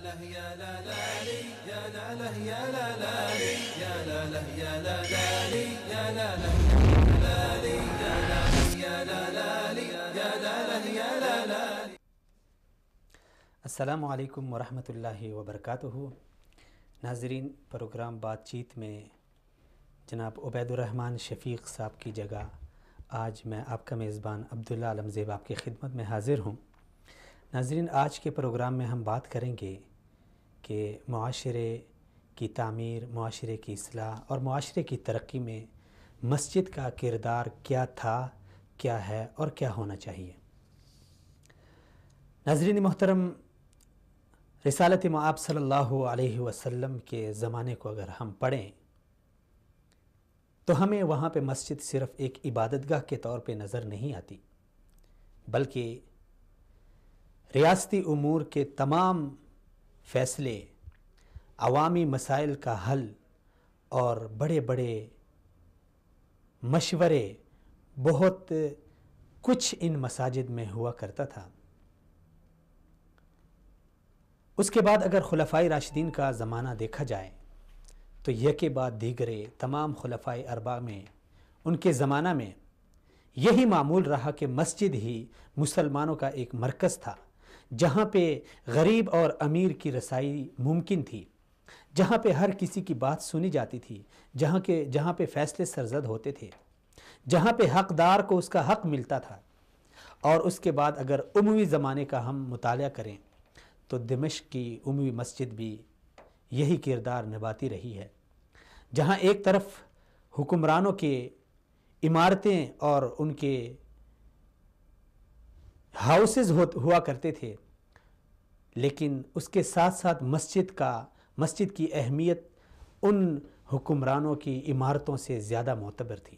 له يا لا لالي يا لا له يا لا لالي يا لا له يا لا لالي يا لا له يا لالي يا لا له يا لا لالي يا لا له يا لا لالي. السلام علیکم ورحمۃ اللہ وبرکاتہ. ناظرین، پروگرام بات چیت میں جناب عبید الرحمن شفیق صاحب کی جگہ آج میں آپ کا میزبان عبداللہ علمزیب آپ کی خدمت میں حاضر ہوں. ناظرین، آج کے پروگرام میں ہم بات کریں گے کہ معاشرے کی تعمیر، معاشرے کی اصلاح اور معاشرے کی ترقی میں مسجد کا کردار کیا تھا، کیا ہے اور کیا ہونا چاہیے. ناظرین محترم، رسالت مآب صلی اللہ علیہ وسلم کے زمانے کو اگر ہم پڑھیں تو ہمیں وہاں پہ مسجد صرف ایک عبادت گاہ کے طور پہ نظر نہیں آتی، بلکہ ریاستی امور کے تمام فیصلے، عوامی مسائل کا حل اور بڑے بڑے مشورے، بہت کچھ ان مساجد میں ہوا کرتا تھا. اس کے بعد اگر خلفائے راشدین کا زمانہ دیکھا جائے تو یکے بعد دیگرے تمام خلفائے اربعہ میں ان کے زمانہ میں یہی معمول رہا کہ مسجد ہی مسلمانوں کا ایک مرکز تھا، جہاں پہ غریب اور امیر کی رسائی ممکن تھی، جہاں پہ ہر کسی کی بات سنی جاتی تھی، جہاں پہ فیصلے سرزد ہوتے تھے، جہاں پہ حقدار کو اس کا حق ملتا تھا. اور اس کے بعد اگر اموی زمانے کا ہم مطالعہ کریں تو دمشق کی اموی مسجد بھی یہی کردار نبھاتی رہی ہے، جہاں ایک طرف حکمرانوں کے عمارتیں اور ان کے ہاؤسز ہوا کرتے تھے، لیکن اس کے ساتھ ساتھ مسجد کی اہمیت ان حکمرانوں کی عمارتوں سے زیادہ معتبر تھی.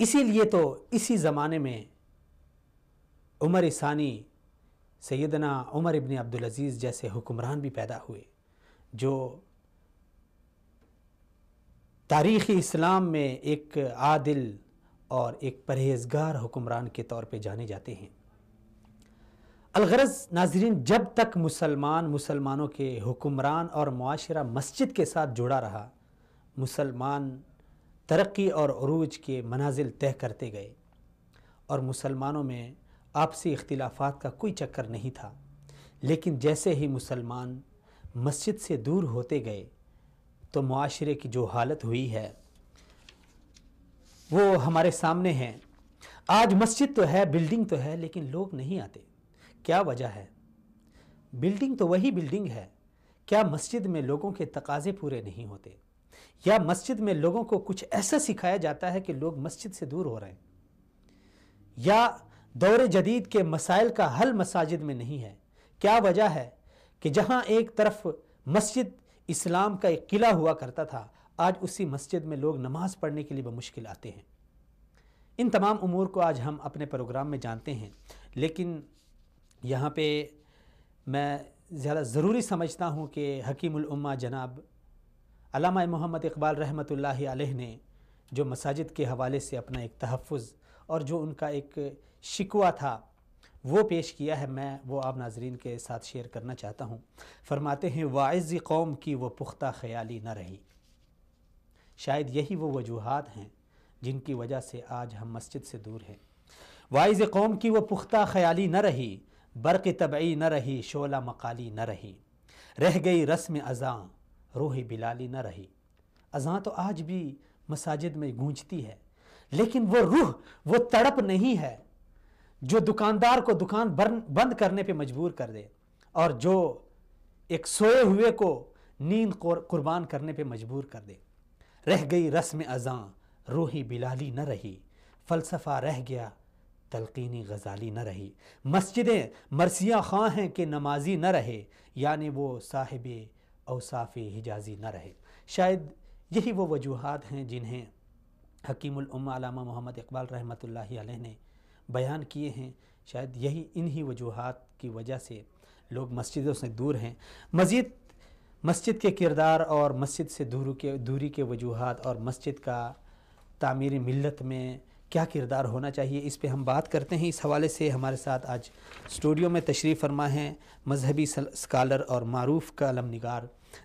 اسی لیے تو اسی زمانے میں عمر ثانی، سیدنا عمر ابن عبدالعزیز جیسے حکمران بھی پیدا ہوئے، جو تاریخ اسلام میں ایک عادل اور ایک پرہیزگار حکمران کے طور پہ جانے جاتے ہیں. الغرض ناظرین، جب تک مسلمانوں کے حکمران اور معاشرہ مسجد کے ساتھ جڑا رہا، مسلمان ترقی اور عروج کے منازل طے کرتے گئے اور مسلمانوں میں آپسی اختلافات کا کوئی چکر نہیں تھا. لیکن جیسے ہی مسلمان مسجد سے دور ہوتے گئے تو معاشرے کی جو حالت ہوئی ہے وہ ہمارے سامنے ہے. آج مسجد تو ہے، بلڈنگ تو ہے، لیکن لوگ نہیں آتے. کیا وجہ ہے؟ بلڈنگ تو وہی بلڈنگ ہے، کیا مسجد میں لوگوں کے تقاضے پورے نہیں ہوتے؟ یا مسجد میں لوگوں کو کچھ ایسا سکھایا جاتا ہے کہ لوگ مسجد سے دور ہو رہے ہیں؟ یا دور جدید کے مسائل کا حل مساجد میں نہیں ہے؟ کیا وجہ ہے کہ جہاں ایک طرف مسجد اسلام کا ایک قلعہ ہوا کرتا تھا، آج اسی مسجد میں لوگ نماز پڑھنے کے لیے بمشکل آتے ہیں؟ ان تمام امور کو آج ہم اپنے پروگرام میں جانتے ہیں، لیکن یہاں پہ میں زیادہ ضروری سمجھتا ہوں کہ حکیم الامہ جناب علامہ محمد اقبال رحمۃ اللہ علیہ نے جو مساجد کے حوالے سے اپنا ایک تحفظ اور جو ان کا ایک شکوہ تھا وہ پیش کیا ہے، میں وہ آپ ناظرین کے ساتھ شیئر کرنا چاہتا ہوں. فرماتے ہیں، واعظ قوم کی وہ پختہ خیالی نہ رہی. شاید یہی وہ وجوہات ہیں جن کی وجہ سے آج ہم مسجد سے دور ہیں. واعظ قوم کی وہ پختہ خیالی نہ رہی، برق طبعی نہ رہی، شعلہ مقالی نہ رہی، رہ گئی رسم اذاں، روح بلالی نہ رہی. اذاں تو آج بھی مساجد میں گونجتی ہے، لیکن وہ روح، وہ تڑپ نہیں ہے جو دکاندار کو دکان بند کرنے پہ مجبور کر دے اور جو ایک سوئے ہوئے کو نیند قربان کرنے پہ مجبور کر دے. رہ گئی رسم اذاں، روحی بلالی نہ رہی، فلسفہ رہ گیا، تلقینی غزالی نہ رہی. مسجدیں مرثیہ خواں ہیں کہ نمازی نہ رہے، یعنی وہ صاحب اوصاف حجازی نہ رہے. شاید یہی وہ وجوہات ہیں جنہیں حکیم الامہ علامہ محمد اقبال رحمۃ اللہ علیہ نے بیان کیے ہیں. شاید یہی انہی وجوہات کی وجہ سے لوگ مسجدوں سے دور ہیں. مزید مسجد کے کردار اور مسجد سے دوری کے وجوہات اور مسجد کا تعمیر ملت میں کیا کردار ہونا چاہیے، اس پہ ہم بات کرتے ہیں۔ اس حوالے سے ہمارے ساتھ آج اسٹوڈیو میں تشریف فرما ہیں مذہبی اسکالر اور معروف کالم نگار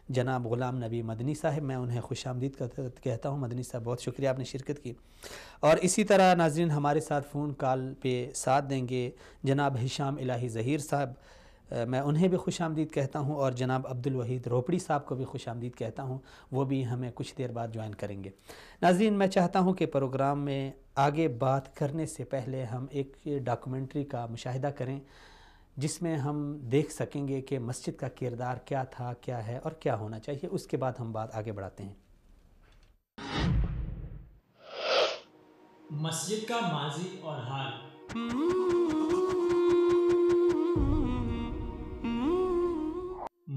جناب غلام نبی مدنی صاحب۔ میں انہیں خوش آمدید کہتا ہوں۔ مدنی صاحب بہت شکریہ آپ نے شرکت کی۔ اور اسی طرح ناظرین ہمارے ساتھ فون کال پہ ساتھ دیں گے جناب ہشام الہی ظہیر صاحب، میں انہیں بھی خوش آمدید کہتا ہوں، اور جناب عبدالوحید روپڑی صاحب کو بھی خوش آمدید کہتا ہوں، وہ بھی ہمیں کچھ دیر بعد جوائن کریں گے۔ ناظرین میں چاہتا ہوں کہ پروگرام میں آگے بات کرنے سے پہلے ہم ایک ڈاکومنٹری کا مشاہدہ کریں، جس میں ہم دیکھ سکیں گے کہ مسجد کا کردار کیا تھا، کیا ہے اور کیا ہونا چاہیے۔ اس کے بعد ہم بات آگے بڑھاتے ہیں۔ مسجد کا ماضی اور حال۔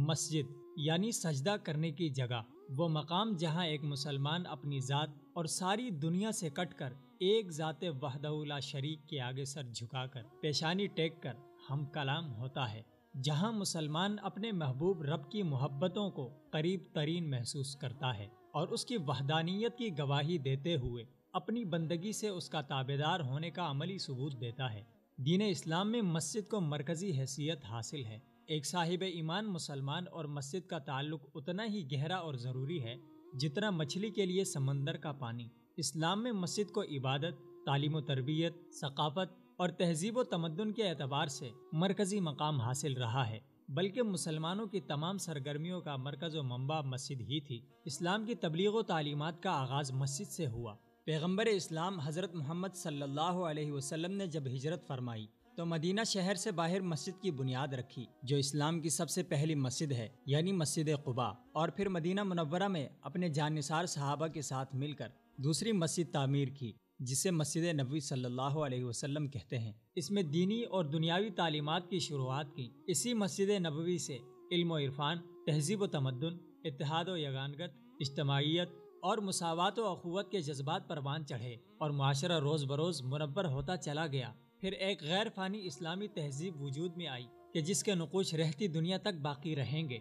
مسجد یعنی سجدہ کرنے کی جگہ، وہ مقام جہاں ایک مسلمان اپنی ذات اور ساری دنیا سے کٹ کر ایک ذات وحدہ لا شریک کے آگے سر جھکا کر پیشانی ٹیک کر ہم کلام ہوتا ہے، جہاں مسلمان اپنے محبوب رب کی محبتوں کو قریب ترین محسوس کرتا ہے اور اس کی وحدانیت کی گواہی دیتے ہوئے اپنی بندگی سے اس کا تابعدار ہونے کا عملی ثبوت دیتا ہے۔ دین اسلام میں مسجد کو مرکزی حیثیت حاصل ہے۔ ایک صاحب ایمان مسلمان اور مسجد کا تعلق اتنا ہی گہرا اور ضروری ہے جتنا مچھلی کے لیے سمندر کا پانی۔ اسلام میں مسجد کو عبادت، تعلیم و تربیت، ثقافت اور تہذیب و تمدن کے اعتبار سے مرکزی مقام حاصل رہا ہے، بلکہ مسلمانوں کی تمام سرگرمیوں کا مرکز و منبع مسجد ہی تھی۔ اسلام کی تبلیغ و تعلیمات کا آغاز مسجد سے ہوا۔ پیغمبر اسلام حضرت محمد صلی اللہ علیہ وسلم نے جب ہجرت فرمائی تو مدینہ شہر سے باہر مسجد کی بنیاد رکھی، جو اسلام کی سب سے پہلی مسجد ہے، یعنی مسجد قباء، اور پھر مدینہ منورہ میں اپنے جاننثار صحابہ کے ساتھ مل کر دوسری مسجد تعمیر کی، جسے مسجد نبوی صلی اللہ علیہ وسلم کہتے ہیں۔ اس میں دینی اور دنیاوی تعلیمات کی شروعات کی۔ اسی مسجد نبوی سے علم و عرفان، تہذیب و تمدن، اتحاد و یگانگت، اجتماعیت اور مساوات و اخوت کے جذبات پروان چڑھے، اور معاشرہ روز بروز منور ہوتا چلا گیا۔ پھر ایک غیر فانی اسلامی تہذیب وجود میں آئی کہ جس کے نقوش رہتی دنیا تک باقی رہیں گے۔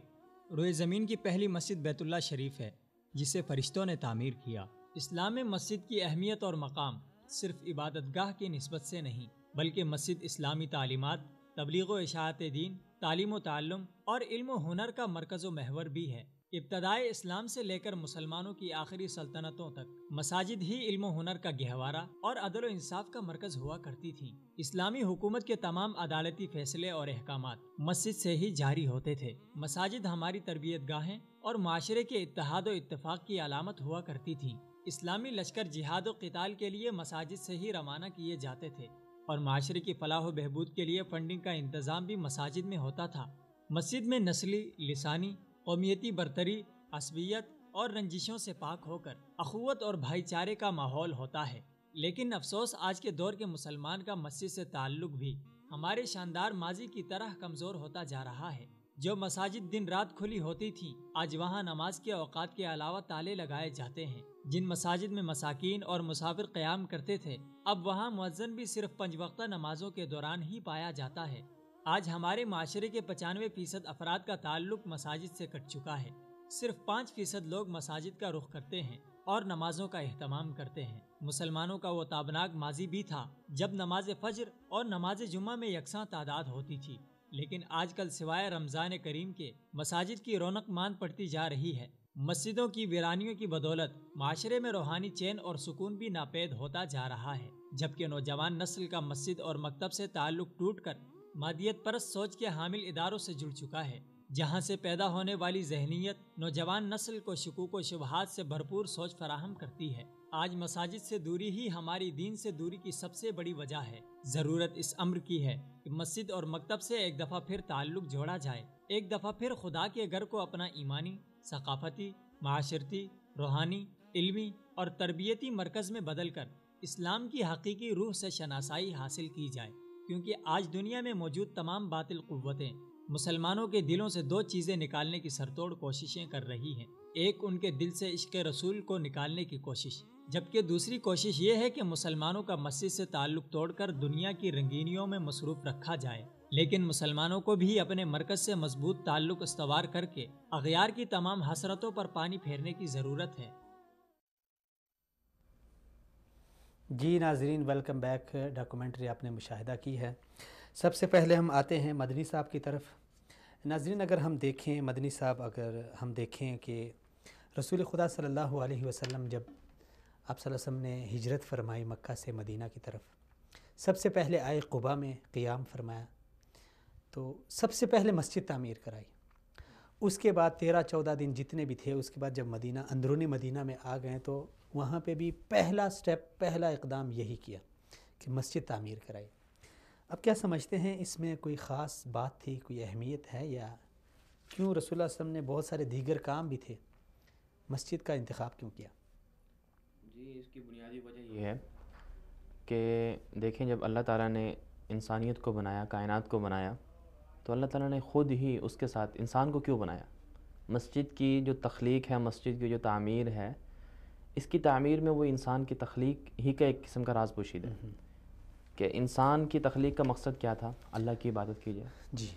روئے زمین کی پہلی مسجد بیت اللہ شریف ہے، جسے فرشتوں نے تعمیر کیا۔ اسلام میں مسجد کی اہمیت اور مقام صرف عبادت گاہ کی نسبت سے نہیں، بلکہ مسجد اسلامی تعلیمات، تبلیغ و اشاعت دین، تعلیم و تعلم اور علم و ہنر کا مرکز و محور بھی ہے۔ ابتدائے اسلام سے لے کر مسلمانوں کی آخری سلطنتوں تک مساجد ہی علم و ہنر کا گہوارہ اور عدل و انصاف کا مرکز ہوا کرتی تھیں۔ اسلامی حکومت کے تمام عدالتی فیصلے اور احکامات مسجد سے ہی جاری ہوتے تھے۔ مساجد ہماری تربیت گاہیں اور معاشرے کے اتحاد و اتفاق کی علامت ہوا کرتی تھیں۔ اسلامی لشکر جہاد و قتال کے لیے مساجد سے ہی روانہ کیے جاتے تھے، اور معاشرے کی فلاح و بہبود کے لیے فنڈنگ کا انتظام بھی مساجد میں ہوتا تھا۔ مسجد میں نسلی، لسانی، قومیتی برتری، عصبیت اور رنجشوں سے پاک ہو کر اخوت اور بھائی چارے کا ماحول ہوتا ہے۔ لیکن افسوس آج کے دور کے مسلمان کا مسجد سے تعلق بھی ہمارے شاندار ماضی کی طرح کمزور ہوتا جا رہا ہے۔ جو مساجد دن رات کھلی ہوتی تھیں، آج وہاں نماز کے اوقات کے علاوہ تالے لگائے جاتے ہیں۔ جن مساجد میں مساکین اور مسافر قیام کرتے تھے، اب وہاں مؤذن بھی صرف 5 وقتہ نمازوں کے دوران ہی پایا جاتا ہے۔ آج ہمارے معاشرے کے 95% افراد کا تعلق مساجد سے کٹ چکا ہے۔ صرف 5% لوگ مساجد کا رخ کرتے ہیں اور نمازوں کا اہتمام کرتے ہیں۔ مسلمانوں کا وہ تابناک ماضی بھی تھا جب نماز فجر اور نماز جمعہ میں یکساں تعداد ہوتی تھی، لیکن آج کل سوائے رمضان کریم کے مساجد کی رونق ماند پڑتی جا رہی ہے۔ مسجدوں کی ویرانیوں کی بدولت معاشرے میں روحانی چین اور سکون بھی ناپید ہوتا جا رہا ہے، جبکہ نوجوان نسل کا مسجد اور مکتب سے تعلق ٹوٹ کر مادیت پرست سوچ کے حامل اداروں سے جڑ چکا ہے، جہاں سے پیدا ہونے والی ذہنیت نوجوان نسل کو شکوک و شبہات سے بھرپور سوچ فراہم کرتی ہے۔ آج مساجد سے دوری ہی ہماری دین سے دوری کی سب سے بڑی وجہ ہے۔ ضرورت اس امر کی ہے کہ مسجد اور مکتب سے ایک دفعہ پھر تعلق جوڑا جائے، ایک دفعہ پھر خدا کے گھر کو اپنا ایمانی، ثقافتی، معاشرتی، روحانی، علمی اور تربیتی مرکز میں بدل کر اسلام کی حقیقی روح سے شناسائی حاصل کی جائے، کیونکہ آج دنیا میں موجود تمام باطل قوتیں مسلمانوں کے دلوں سے 2 چیزیں نکالنے کی سرتوڑ کوششیں کر رہی ہیں۔ ایک ان کے دل سے عشق رسول کو نکالنے کی کوشش، جبکہ دوسری کوشش یہ ہے کہ مسلمانوں کا مسجد سے تعلق توڑ کر دنیا کی رنگینیوں میں مصروف رکھا جائے۔ لیکن مسلمانوں کو بھی اپنے مرکز سے مضبوط تعلق استوار کر کے اغیار کی تمام حسرتوں پر پانی پھیرنے کی ضرورت ہے۔ جی ناظرین، ویلکم بیک۔ ڈاکومنٹری آپ نے مشاہدہ کی ہے۔ سب سے پہلے ہم آتے ہیں مدنی صاحب کی طرف۔ ناظرین، اگر ہم دیکھیں مدنی صاحب، اگر ہم دیکھیں کہ رسول خدا صلی اللہ علیہ وسلم جب آپ صلی اللہ علیہ وسلم نے ہجرت فرمائی مکہ سے مدینہ کی طرف، سب سے پہلے آئے قباء میں قیام فرمایا، تو سب سے پہلے مسجد تعمیر کرائی۔ اس کے بعد 13-14 دن جتنے بھی تھے، اس کے بعد جب مدینہ اندرونی مدینہ میں آ گئے تو وہاں پہ بھی پہلا سٹیپ، پہلا اقدام یہی کیا کہ مسجد تعمیر کرائی۔ اب کیا سمجھتے ہیں اس میں کوئی خاص بات تھی، کوئی اہمیت ہے، یا کیوں رسول اللہ صلی اللہ علیہ وسلم نے بہت سارے دیگر کام بھی تھے، مسجد کا انتخاب کیوں کیا؟ جی، اس کی بنیادی وجہ یہ ہے کہ دیکھیں، جب اللہ تعالیٰ نے انسانیت کو بنایا، کائنات کو بنایا، تو اللہ تعالیٰ نے خود ہی اس کے ساتھ انسان کو کیوں بنایا؟ مسجد کی جو تخلیق ہے، مسجد کی جو تعمیر ہے، اس کی تعمیر میں وہ انسان کی تخلیق ہی کا ایک قسم کا راز پوشیدہ ہے کہ انسان کی تخلیق کا مقصد کیا تھا؟ اللہ کی عبادت کی جائے۔ جی،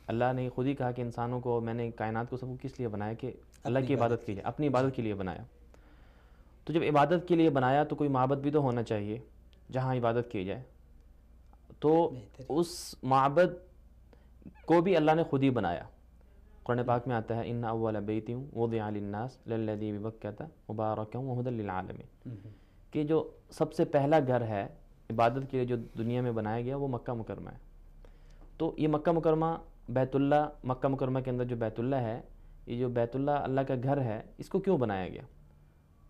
اللہ نے خود ہی کہا کہ انسانوں کو، میں نے کائنات کو سب کو کس لیے بنایا؟ کہ اللہ کی عبادت کی جائے، اپنی عبادت کے لیے بنایا۔ تو جب عبادت کے لیے بنایا تو کوئی معبد بھی تو ہونا چاہیے جہاں عبادت کی جائے، تو اس معبد کو بھی اللہ نے خود ہی بنایا۔ قرآن پاک میں آتا ہے ان اول بیت وضع للناس للذی ببکۃ مبارکا وہدی للعالمین، کہ جو سب سے پہلا گھر ہے عبادت کے لیے جو دنیا میں بنایا گیا وہ مکہ مکرمہ ہے۔ تو یہ مکہ مکرمہ، بیت اللہ، مکہ مکرمہ کے اندر جو بیت اللہ ہے، یہ جو بیت اللہ اللہ کا گھر ہے، اس کو کیوں بنایا گیا؟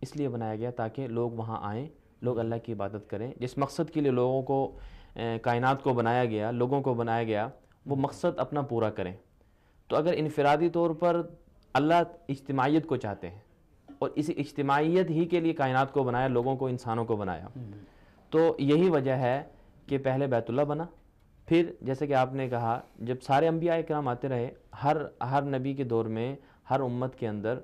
اس لیے بنایا گیا تاکہ لوگ وہاں آئیں، لوگ اللہ کی عبادت کریں۔ جس مقصد کے لیے لوگوں کو، کائنات کو بنایا گیا، لوگوں کو بنایا گیا، وہ مقصد اپنا پورا کریں۔ تو اگر انفرادی طور پر اللہ اجتماعیت کو چاہتے ہیں اور اسی اجتماعیت ہی کے لیے کائنات کو بنایا، لوگوں کو، انسانوں کو بنایا، تو یہی وجہ ہے کہ پہلے بیت اللہ بنا۔ پھر جیسے کہ آپ نے کہا، جب سارے انبیاء کرام آتے رہے، ہر نبی کے دور میں، ہر امت کے اندر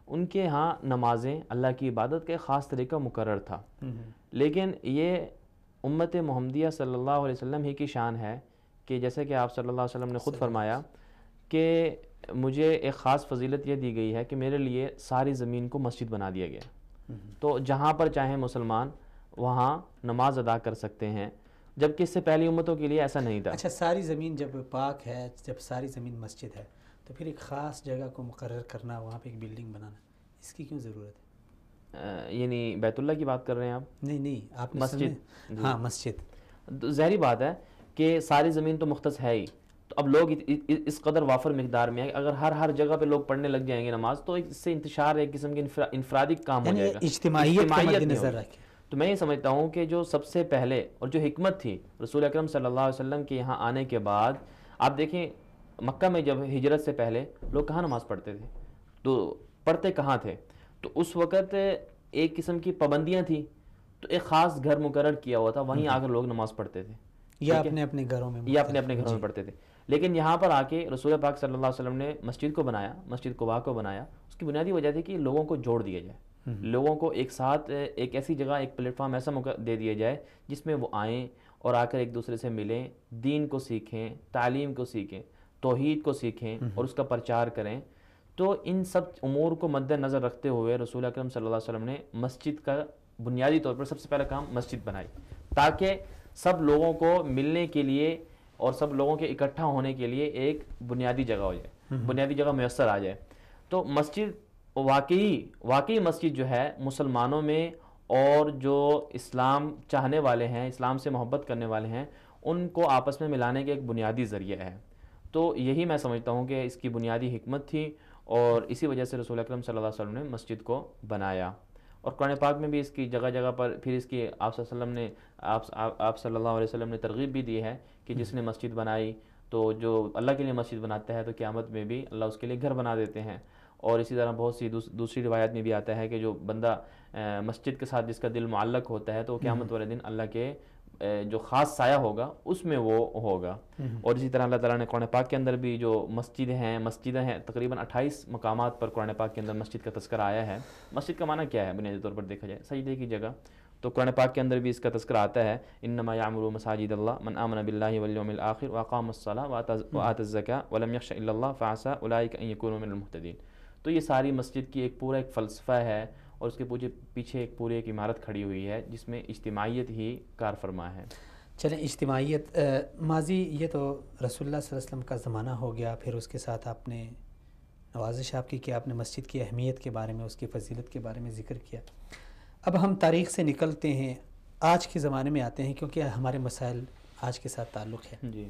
ان کے ہاں نمازیں، اللہ کی عبادت کا ایک خاص طریقہ مقرر تھا، لیکن یہ امت محمدیہ صلی اللہ علیہ وسلم ہی کی شان ہے کہ جیسے کہ آپ صلی اللہ علیہ وسلم نے خود فرمایا کہ مجھے ایک خاص فضیلت یہ دی گئی ہے کہ میرے لیے ساری زمین کو مسجد بنا دیا گیا، تو جہاں پر چاہیں مسلمان وہاں نماز ادا کر سکتے ہیں، جبکہ اس سے پہلی امتوں کے لیے ایسا نہیں تھا۔ اچھا، ساری زمین جب پاک ہے، جب ساری زمین مسجد ہے، تو پھر ایک خاص جگہ کو مقرر کرنا، وہاں پہ ایک بلڈنگ بنانا، اس کی کیوں ضرورت ہے؟ یعنی بیت اللہ کی بات کر رہے ہیں آپ؟ نہیں، آپ نے مسجد، ہاں مسجد، ظاہری بات ہے کہ ساری زمین تو مختص ہے ہی، تو اب لوگ اس قدر وافر مقدار میں ہے، اگر ہر جگہ پہ لوگ پڑھنے لگ جائیں گے نماز، تو اس سے انتشار ایک قسم کے انفرادی کام ہو جائے گا، اجتماعیت کو مد نظر رکھیں۔ تو میں یہ سمجھتا ہوں کہ جو سب سے پہلے اور جو حکمت تھی رسول اکرم صلی اللہ علیہ وسلم کے یہاں آنے کے بعد، آپ دیکھیں مکہ میں جب ہجرت سے پہلے لوگ کہاں نماز پڑھتے تھے؟ تو پڑھتے کہاں تھے؟ تو اس وقت ایک قسم کی پابندیاں تھیں، تو ایک خاص گھر مقرر کیا ہوا تھا، وہیں آ کر لوگ نماز پڑھتے تھے، یا اپنے گھروں میں، پڑھتے تھے۔ لیکن یہاں پر آ کے رسول پاک صلی اللہ علیہ وسلم نے مسجد کو بنایا، مسجد قباء کو بنایا۔ اس کی بنیادی وجہ تھی کہ لوگوں کو جوڑ دیا جائے، لوگوں کو ایک ساتھ ایک ایسی جگہ، ایک پلیٹ فارم ایسا دے دیا جائے جس میں وہ آئیں اور آ کر ایک دوسرے سے ملیں، دین کو سیکھیں، تعلیم کو سیکھیں، توحید کو سیکھیں اور اس کا پرچار کریں۔ تو ان سب امور کو مد نظر رکھتے ہوئے رسول اکرم صلی اللہ علیہ وسلم نے مسجد کا بنیادی طور پر سب سے پہلا کام مسجد بنائی، تاکہ سب لوگوں کو ملنے کے لیے اور سب لوگوں کے اکٹھا ہونے کے لیے ایک بنیادی جگہ ہو جائے، بنیادی جگہ میسر آ جائے۔ تو مسجد واقعی مسجد جو ہے مسلمانوں میں، اور جو اسلام چاہنے والے ہیں، اسلام سے محبت کرنے والے ہیں، ان کو آپس میں ملانے کا ایک بنیادی ذریعہ ہے۔ تو یہی میں سمجھتا ہوں کہ اس کی بنیادی حکمت تھی، اور اسی وجہ سے رسول اکرم صلی اللہ علیہ وسلم نے مسجد کو بنایا۔ اور قرآن پاک میں بھی اس کی جگہ جگہ پر پھر اس کی آپ صلی اللہ علیہ وسلم نے ترغیب بھی دی ہے کہ جس نے مسجد بنائی، تو جو اللہ کے لیے مسجد بناتا ہے تو قیامت میں بھی اللہ اس کے لیے گھر بنا دیتے ہیں۔ اور اسی طرح بہت سی دوسری روایت میں بھی آتا ہے کہ جو بندہ مسجد کے ساتھ جس کا دل معلق ہوتا ہے، تو وہ قیامت والے دن اللہ کے جو خاص سایہ ہوگا اس میں وہ ہوگا۔ اور اسی طرح اللہ تعالیٰ نے قرآن پاک کے اندر بھی جو مسجدیں ہیں تقریباً 28 مقامات پر قرآن پاک کے اندر مسجد کا تذکرہ آیا ہے۔ مسجد کا معنی کیا ہے بنیادی طور پر دیکھا جائے؟ سجدے کی جگہ۔ تو قرآن پاک کے اندر بھی اس کا تذکرہ آتا ہے، انما یعمر مساجد اللہ من آمن باللہ والیوم الآخر واقام الصلاۃ وآتى الزکاۃ ولم یخش الا اللہ فعسى اولئک ان یکونوا من المہتدین۔ تو یہ ساری مسجد کی ایک پورا ایک فلسفہ ہے اور اس کے پیچھے ایک پوری ایک عمارت کھڑی ہوئی ہے جس میں اجتماعیت ہی کار فرما ہے۔ چلیں اجتماعیت ماضی یہ تو رسول اللہ صلی اللہ علیہ وسلم کا زمانہ ہو گیا، پھر اس کے ساتھ آپ نے نوازش آپ کی کہ آپ نے مسجد کی اہمیت کے بارے میں، اس کی فضیلت کے بارے میں ذکر کیا۔ اب ہم تاریخ سے نکلتے ہیں، آج کے زمانے میں آتے ہیں، کیونکہ ہمارے مسائل آج کے ساتھ تعلق ہے۔ جی،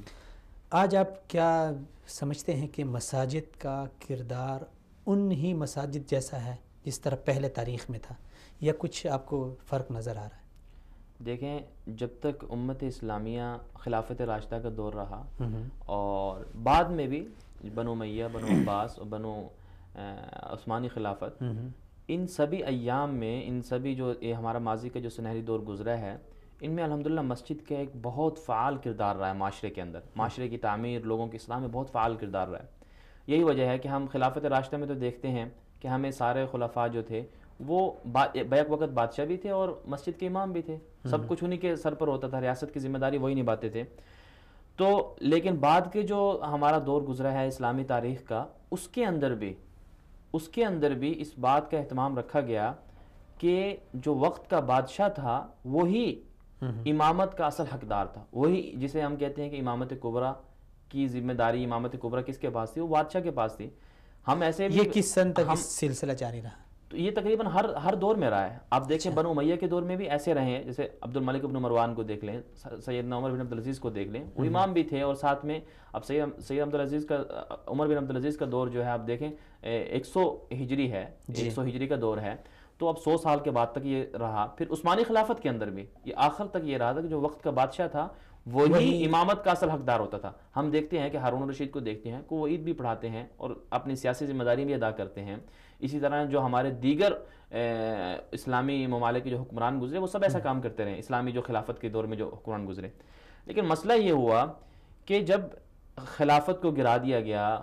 آج آپ کیا سمجھتے ہیں کہ مساجد کا کردار ان ہی مساجد جیسا ہے جس طرح پہلے تاریخ میں تھا، یا کچھ آپ کو فرق نظر آ رہا ہے؟ دیکھیں، جب تک امت اسلامیہ خلافت راشدہ کا دور رہا اور بعد میں بھی بنو امیہ، بنو عباس اور بنو عثمانی خلافت، ان سبھی ایام میں، ان سبھی جو یہ ہمارا ماضی کا جو سنہری دور گزرا ہے، ان میں الحمدللہ مسجد کا ایک بہت فعال کردار رہا ہے معاشرے کے اندر، معاشرے کی تعمیر، لوگوں کی اصلاح میں بہت فعال کردار رہا ہے۔ یہی وجہ ہے کہ ہم خلافت راشدہ میں تو دیکھتے ہیں کہ ہمیں سارے خلفاء جو تھے وہ بیک وقت بادشاہ بھی تھے اور مسجد کے امام بھی تھے، سب کچھ انہی کے سر پر ہوتا تھا، ریاست کی ذمہ داری وہی نبھاتے تھے۔ تو لیکن بعد کے جو ہمارا دور گزرا ہے اسلامی تاریخ کا، اس کے اندر بھی اس بات کا اہتمام رکھا گیا کہ جو وقت کا بادشاہ تھا وہی امامت کا اصل حقدار تھا، وہی جسے ہم کہتے ہیں کہ امامت کبریٰ کی ذمہ داری، امامت کبریٰ کس کے پاس تھی؟ وہ بادشاہ کے پاس تھی۔ ہم ایسے بھی یہ کس سن تک اس سلسلہ جاری رہا؟ تو یہ تقریباً ہر دور میں رہا ہے۔ آپ دیکھیں بنو امیہ کے دور میں بھی ایسے رہے ہیں، جیسے عبد الملک بن مروان کو دیکھ لیں، سیدنا عمر بن عبدالعزیز کو دیکھ لیں، وہ امام بھی تھے، اور ساتھ میں اب سید عبدالعزیز کا، عمر بن عبدالعزیز کا دور جو ہے آپ دیکھیں 100 ہجری ہے، 100 ہجری کا دور ہے، تو اب 100 سال کے بعد تک یہ رہا۔ پھر عثمانی خلافت کے اندر بھی یہ آخر تک یہ رہا تھا کہ جو وقت کا بادشاہ تھا وہی امامت کا اصل حقدار ہوتا تھا۔ ہم دیکھتے ہیں کہ ہارون الرشید کو دیکھتے ہیں کہ وہ عید بھی پڑھاتے ہیں اور اپنی سیاسی ذمہ داری بھی ادا کرتے ہیں۔ اسی طرح جو ہمارے دیگر اسلامی ممالک کے جو حکمران گزرے وہ سب ایسا کام کرتے رہے، اسلامی جو خلافت کے دور میں جو حکمران گزرے۔ لیکن مسئلہ یہ ہوا کہ جب خلافت کو گرا دیا گیا،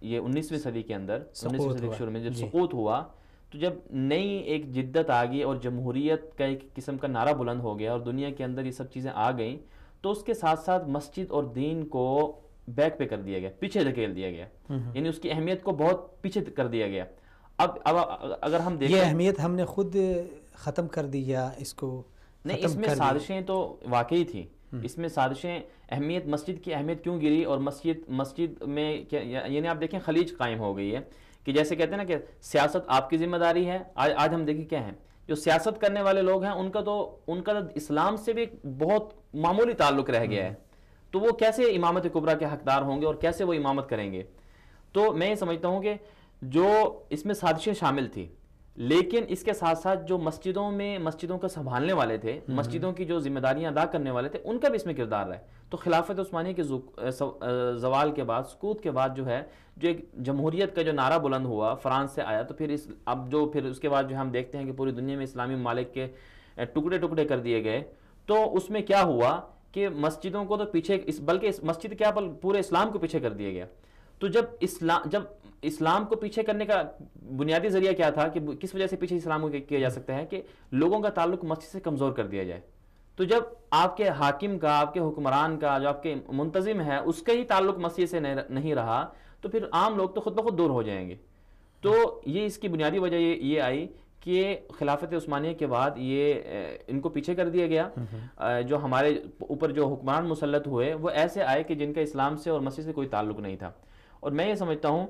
یہ 19ویں صدی کے اندر، 19ویں صدی کے شروع میں جب سقوط ہوا، تو جب نئی ایک جدت آ گئی اور جمہوریت کا ایک قسم کا نعرہ بلند ہو گیا اور دنیا کے اندر یہ سب چیزیں آ گئیں، تو اس کے ساتھ ساتھ مسجد اور دین کو بیک پہ کر دیا گیا، پیچھے دھکیل دیا گیا، یعنی اس کی اہمیت کو بہت پیچھے کر دیا گیا۔ اب اگر ہم دیکھیں، یہ اہمیت ہم نے خود ختم کر دی یا اس کو نہیں، اس میں سازشیں تو واقعی تھیں، اس میں سازشیں، اہمیت مسجد کی اہمیت کیوں گری، اور مسجد میں یعنی آپ دیکھیں خلیج قائم ہو گئی ہے کہ جیسے کہتے ہیں نا کہ سیاست آپ کی ذمہ داری ہے۔ آج ہم دیکھیں کیا ہیں، جو سیاست کرنے والے لوگ ہیں ان کا تو اسلام سے بھی بہت معمولی تعلق رہ گیا ہے، تو وہ کیسے امامت کبریٰ کے حقدار ہوں گے اور کیسے وہ امامت کریں گے؟ تو میں یہ سمجھتا ہوں کہ جو اس میں سازشیں شامل تھی، لیکن اس کے ساتھ ساتھ جو مسجدوں کا سنبھالنے والے تھے، مسجدوں کی جو ذمہ داریاں ادا کرنے والے تھے، ان کا بھی اس میں کردار ہے۔ تو خلافت عثمانیہ کے زوال کے بعد، سقوط کے بعد جو ہے، جو ایک جمہوریت کا جو نعرہ بلند ہوا، فرانس سے آیا، تو پھر پھر اس کے بعد جو ہم دیکھتے ہیں کہ پوری دنیا میں اسلامی ممالک کے ٹکڑے ٹکڑے کر دیے گئے، تو اس میں کیا ہوا کہ مسجدوں کو تو پیچھے، بلکہ اس مسجد کیا پورے اسلام کو پیچھے کر دیا گیا۔ تو جب اسلام کو پیچھے کرنے کا بنیادی ذریعہ کیا تھا کہ کس وجہ سے پیچھے اسلام کو کیا جا سکتا ہے، کہ لوگوں کا تعلق مسجد سے کمزور کر دیا جائے۔ تو جب آپ کے حاکم کا، آپ کے حکمران کا، جو آپ کے منتظم ہے، اس کا ہی تعلق مسجد سے نہیں رہا، تو پھر عام لوگ تو خود بخود دور ہو جائیں گے۔ تو یہ اس کی بنیادی وجہ یہ آئی کہ خلافت عثمانیہ کے بعد یہ ان کو پیچھے کر دیا گیا۔ جو ہمارے اوپر جو حکمران مسلط ہوئے وہ ایسے آئے کہ جن کا اسلام سے اور مسجد سے کوئی تعلق نہیں تھا۔ اور میں یہ سمجھتا ہوں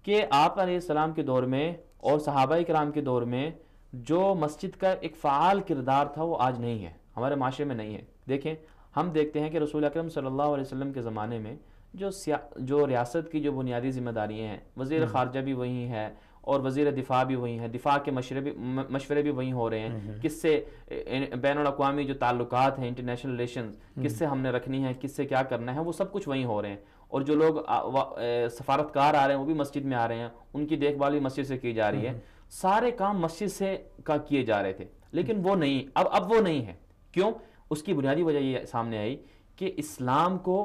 کہ آپ علیہ السلام کے دور میں اور صحابہ کرام کے دور میں جو مسجد کا ایک فعال کردار تھا وہ آج نہیں ہے، ہمارے معاشرے میں نہیں ہے۔ دیکھیں، ہم دیکھتے ہیں کہ رسول اکرم صلی اللہ علیہ وسلم کے زمانے میں جو ریاست کی جو بنیادی ذمہ داریاں ہیں، وزیر خارجہ بھی وہی ہے اور وزیر دفاع بھی وہی ہیں، دفاع کے مشورے بھی وہی ہو رہے ہیں، کس سے بین الاقوامی جو تعلقات ہیں، انٹرنیشنل ریلیشنز کس سے ہم نے رکھنی ہے، کس سے کیا کرنا ہے، وہ سب کچھ وہی ہو رہے ہیں۔ اور جو لوگ سفارتکار آ رہے ہیں وہ بھی مسجد میں آ رہے ہیں، ان کی دیکھ بھال بھی مسجد سے کی جا رہی ہے، سارے کام مسجد سے کیے جا رہے تھے، لیکن وہ نہیں، اب وہ نہیں ہے۔ کیوں؟ اس کی بنیادی وجہ یہ سامنے آئی کہ اسلام کو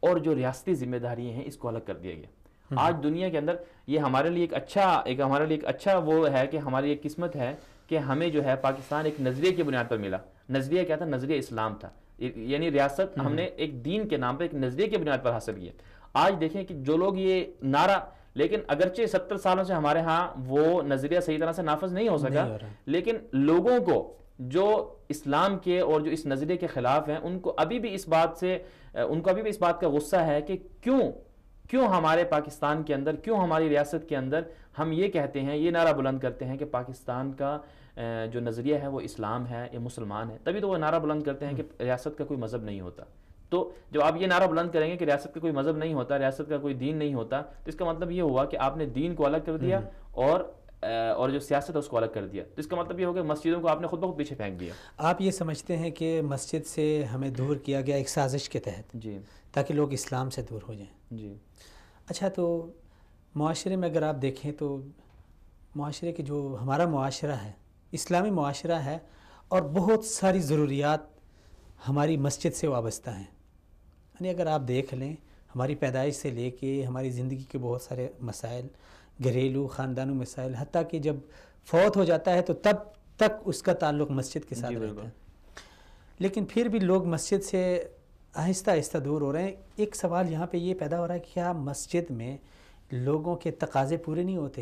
اور جو ریاستی ذمہ داریاں ہیں اس کو الگ کر دیا گیا۔ آج دنیا کے اندر یہ ہمارے لیے ایک اچھا وہ ہے کہ ہماری ایک قسمت ہے کہ ہمیں جو ہے پاکستان ایک نظریے کی بنیاد پر ملا۔ نظریہ کیا تھا؟ نظریہ اسلام تھا، یعنی ریاست ہم نے ایک دین کے نام پر ایک نظریے کی بنیاد پر حاصل کی ہے۔ آج دیکھیں کہ جو لوگ یہ نعرہ لیکن اگرچہ 70 سالوں سے ہمارے ہاں وہ نظریہ صحیح طرح سے نافذ نہیں ہو سکا، لیکن لوگوں کو جو اسلام کے اور جو اس نظریے کے خلاف ہیں ان کو ابھی بھی اس بات کا غصہ ہے کہ کیوں ہمارے پاکستان کے اندر، کیوں ہماری ریاست کے اندر ہم یہ کہتے ہیں، یہ نعرہ بلند کرتے ہیں کہ پاکستان کا جو نظریہ ہے وہ اسلام ہے، یہ مسلمان ہے. تبھی تو وہ نعرہ بلند کرتے ہیں کہ ریاست کا کوئی مذہب نہیں ہوتا. تو جب آپ یہ نعرہ بلند کریں گے کہ ریاست کا کوئی مذہب نہیں ہوتا، ریاست کا کوئی دین نہیں ہوتا، تو اس کا مطلب یہ ہوا کہ آپ نے دین کو الگ کر دیا اور جو سیاست ہے اس کو الگ کر دیا. تو اس کا مطلب یہ ہوگا کہ مسجدوں کو آپ نے خود بخود پیچھے پھینک دیا. آپ یہ سمجھتے ہیں کہ مسجد سے ہمیں دور کیا گیا ایک سازش کے تحت، جی، تاکہ لوگ اسلام سے دور ہو جائیں. جی. اچھا، تو معاشرے میں اگر آپ دیکھیں تو معاشرے کے جو ہمارا معاشرہ ہے، اسلامی معاشرہ ہے، اور بہت ساری ضروریات ہماری مسجد سے وابستہ ہیں. یعنی اگر آپ دیکھ لیں، ہماری پیدائش سے لے کے ہماری زندگی کے بہت سارے مسائل، گھریلو خاندانوں مسائل، حتیٰ کہ جب فوت ہو جاتا ہے تو تب تک اس کا تعلق مسجد کے ساتھ رہتا ہے. لیکن پھر بھی لوگ مسجد سے آہستہ آہستہ دور ہو رہے ہیں. ایک سوال یہاں پہ یہ پیدا ہو رہا ہے کہ کیا مسجد میں لوگوں کے تقاضے پورے نہیں ہوتے؟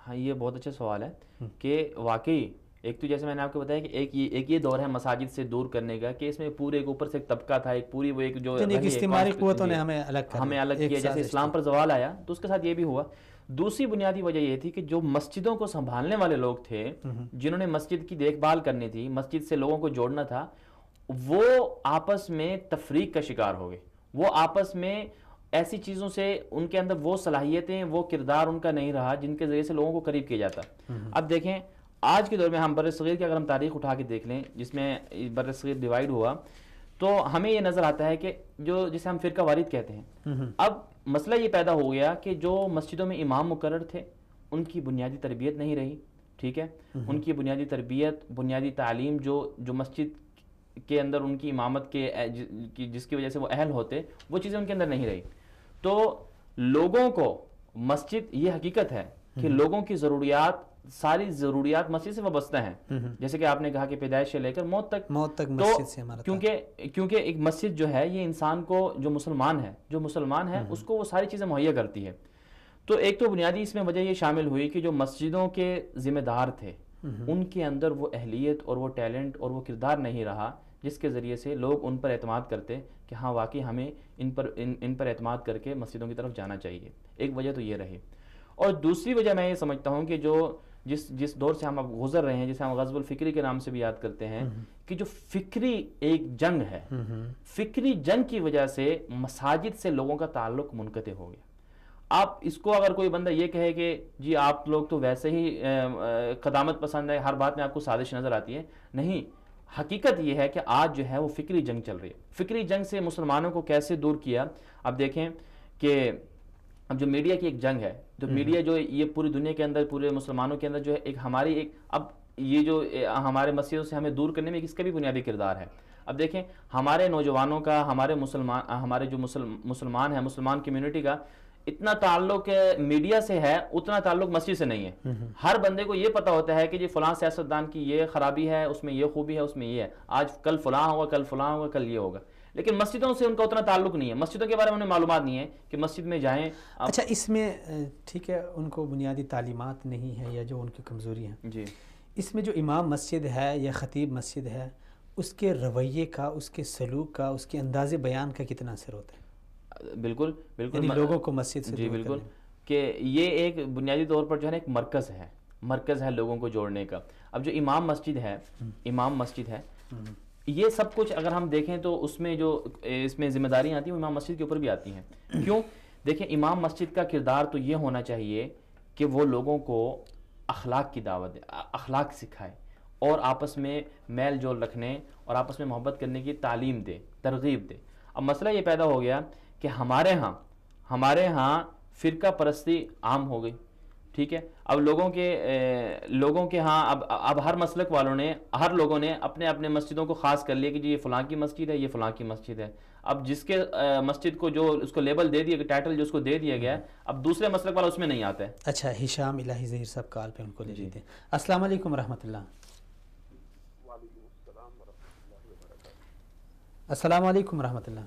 ہاں، یہ بہت اچھا سوال ہے کہ واقعی ایک تو جیسے میں نے آپ کو بتایا کہ ایک یہ دور ہے مساجد سے دور کرنے کا کہ اس میں پورے ایک اوپر سے ایک طبقہ تھا، ایک پوری وہ ایک جو استعماری قوتوں نے ہمیں الگ کیا. جیسے اسلام پر زوال آیا تو اس کے ساتھ یہ بھی ہوا. دوسری بنیادی وجہ یہ تھی کہ جو مسجدوں کو سنبھالنے والے لوگ تھے، جنہوں نے مسجد کی دیکھ بھال کرنی تھی، مسجد سے لوگوں کو جوڑنا تھا، وہ آپس میں تفریق کا شکار ہو گئے. وہ آپس میں ایسی چیزوں سے ان کے اندر وہ صلاحیتیں، وہ کردار ان کا نہیں رہا جن کے ذریعے سے لوگوں کو قریب کیا جاتا. اب دیکھیں آج کے دور میں ہم برصغیر کی اگر ہم تاریخ اٹھا کے دیکھ لیں جس میں برصغیر ڈیوائیڈ ہوا، تو ہمیں یہ نظر آتا ہے کہ جسے ہم فرقہ واریت کہتے ہیں. اب مسئلہ یہ پیدا ہو گیا کہ جو مسجدوں میں امام مقرر تھے ان کی بنیادی تربیت نہیں رہی. ٹھیک ہے، ان کی بنیادی تربیت، بنیادی تعلیم جو مسجد کے اندر ان کی امامت کے جس کی وجہ سے وہ اہل ہوتے، وہ چیزیں ان کے اندر نہیں رہی. تو لوگوں کو مسجد، یہ حقیقت ہے کہ لوگوں کی ضروریات، ساری ضروریات مسجد سے وابستہ ہیں. جیسے کہ آپ نے کہا کہ پیدائش سے لے کر موت تک مسجد سے ہمارا کیونکہ ایک مسجد جو ہے یہ انسان کو، جو مسلمان ہے اس کو وہ ساری چیزیں مہیا کرتی ہے. تو ایک تو بنیادی اس میں وجہ یہ شامل ہوئی کہ جو مسجدوں کے ذمہ دار تھے ان کے اندر وہ اہلیت اور وہ ٹیلنٹ اور وہ کردار نہیں رہا جس کے ذریعے سے لوگ ان پر اعتماد کرتے کہ ہاں واقعی ہمیں ان پر اعتماد کر کے مسجدوں کی طرف جانا چاہیے. ایک وجہ تو یہ رہی. اور دوسری وجہ میں یہ سمجھتا ہوں کہ جس دور سے ہم اب گزر رہے ہیں، جسے ہم غزو الفکری کے نام سے بھی یاد کرتے ہیں، کہ جو فکری ایک جنگ ہے، فکری جنگ کی وجہ سے مساجد سے لوگوں کا تعلق منقطع ہو گیا. آپ اس کو اگر کوئی بندہ یہ کہے کہ جی آپ لوگ تو ویسے ہی قدامت پسند ہے، ہر بات میں آپ کو سازش نظر آتی ہے، نہیں. حقیقت یہ ہے کہ آج جو ہے وہ فکری جنگ چل رہی ہے. فکری جنگ سے مسلمانوں کو کیسے دور کیا؟ اب دیکھیں کہ اب جو میڈیا کی ایک جنگ ہے، جو میڈیا جو یہ پوری دنیا کے اندر، پورے مسلمانوں کے اندر جو ہے ایک اب یہ جو ہمارے مسجدوں سے ہمیں دور کرنے میں اس کا بھی بنیادی کردار ہے. اب دیکھیں ہمارے نوجوانوں کا، ہمارے جو مسلمان ہیں، مسلمان کمیونٹی کا اتنا تعلق میڈیا سے ہے اتنا تعلق مسجد سے نہیں ہے. ہر بندے کو یہ پتا ہوتا ہے کہ جی فلاں سیاستدان کی یہ خرابی ہے، اس میں یہ خوبی ہے، اس میں یہ ہے، آج کل فلاں ہوگا، کل فلاں ہوگا، کل یہ ہوگا. لیکن مسجدوں سے ان کا اتنا تعلق نہیں ہے، مسجدوں کے بارے میں انہیں معلومات نہیں ہے کہ مسجد میں جائیں. اچھا، اس میں ٹھیک ہے ان کو بنیادی تعلیمات نہیں ہے یا جو ان کی کمزوری ہیں. جی، اس میں جو امام مسجد ہے یا خطیب مسجد ہے، اس کے رویے کا، اس کے سلوک کا، اس کے انداز بیان کا کتنا اثر ہوتا ہے؟ بالکل یعنی لوگوں کو مسجد سے جی بالکل، کہ یہ ایک بنیادی طور پر جو ہے ایک مرکز ہے لوگوں کو جوڑنے کا. اب جو امام مسجد ہے یہ سب کچھ اگر ہم دیکھیں تو اس میں ذمہ داریاں آتی ہیں وہ امام مسجد کے اوپر بھی آتی ہیں. کیوں؟ دیکھیں امام مسجد کا کردار تو یہ ہونا چاہیے کہ وہ لوگوں کو اخلاق کی دعوت دے، اخلاق سکھائے اور آپس میں میل جول رکھنے اور آپس میں محبت کرنے کی تعلیم دے، ترغیب دے. اب مسئلہ یہ پیدا ہو گیا کہ ہمارے ہاں فرقہ پرستی عام ہو گئی. ٹھیک ہے، اب لوگوں کے ہاں اب ہر مسلک والوں نے، ہر لوگوں نے اپنے اپنے مسجدوں کو خاص کر لیا کہ جی یہ فلاں کی مسجد ہے، یہ فلاں کی مسجد ہے. اب جس کے مسجد کو جو اس کو لیبل دے دیا گیا، ٹائٹل جو اس کو دے دیا گیا ہے، اب دوسرے مسلک والا اس میں نہیں آتا ہے. اچھا، ہشام الہی ظہیر صاحب کال پہ ان کو لے لیتے ہیں. السلام علیکم ورحمۃ اللہ. السلام علیکم ورحمۃ اللہ.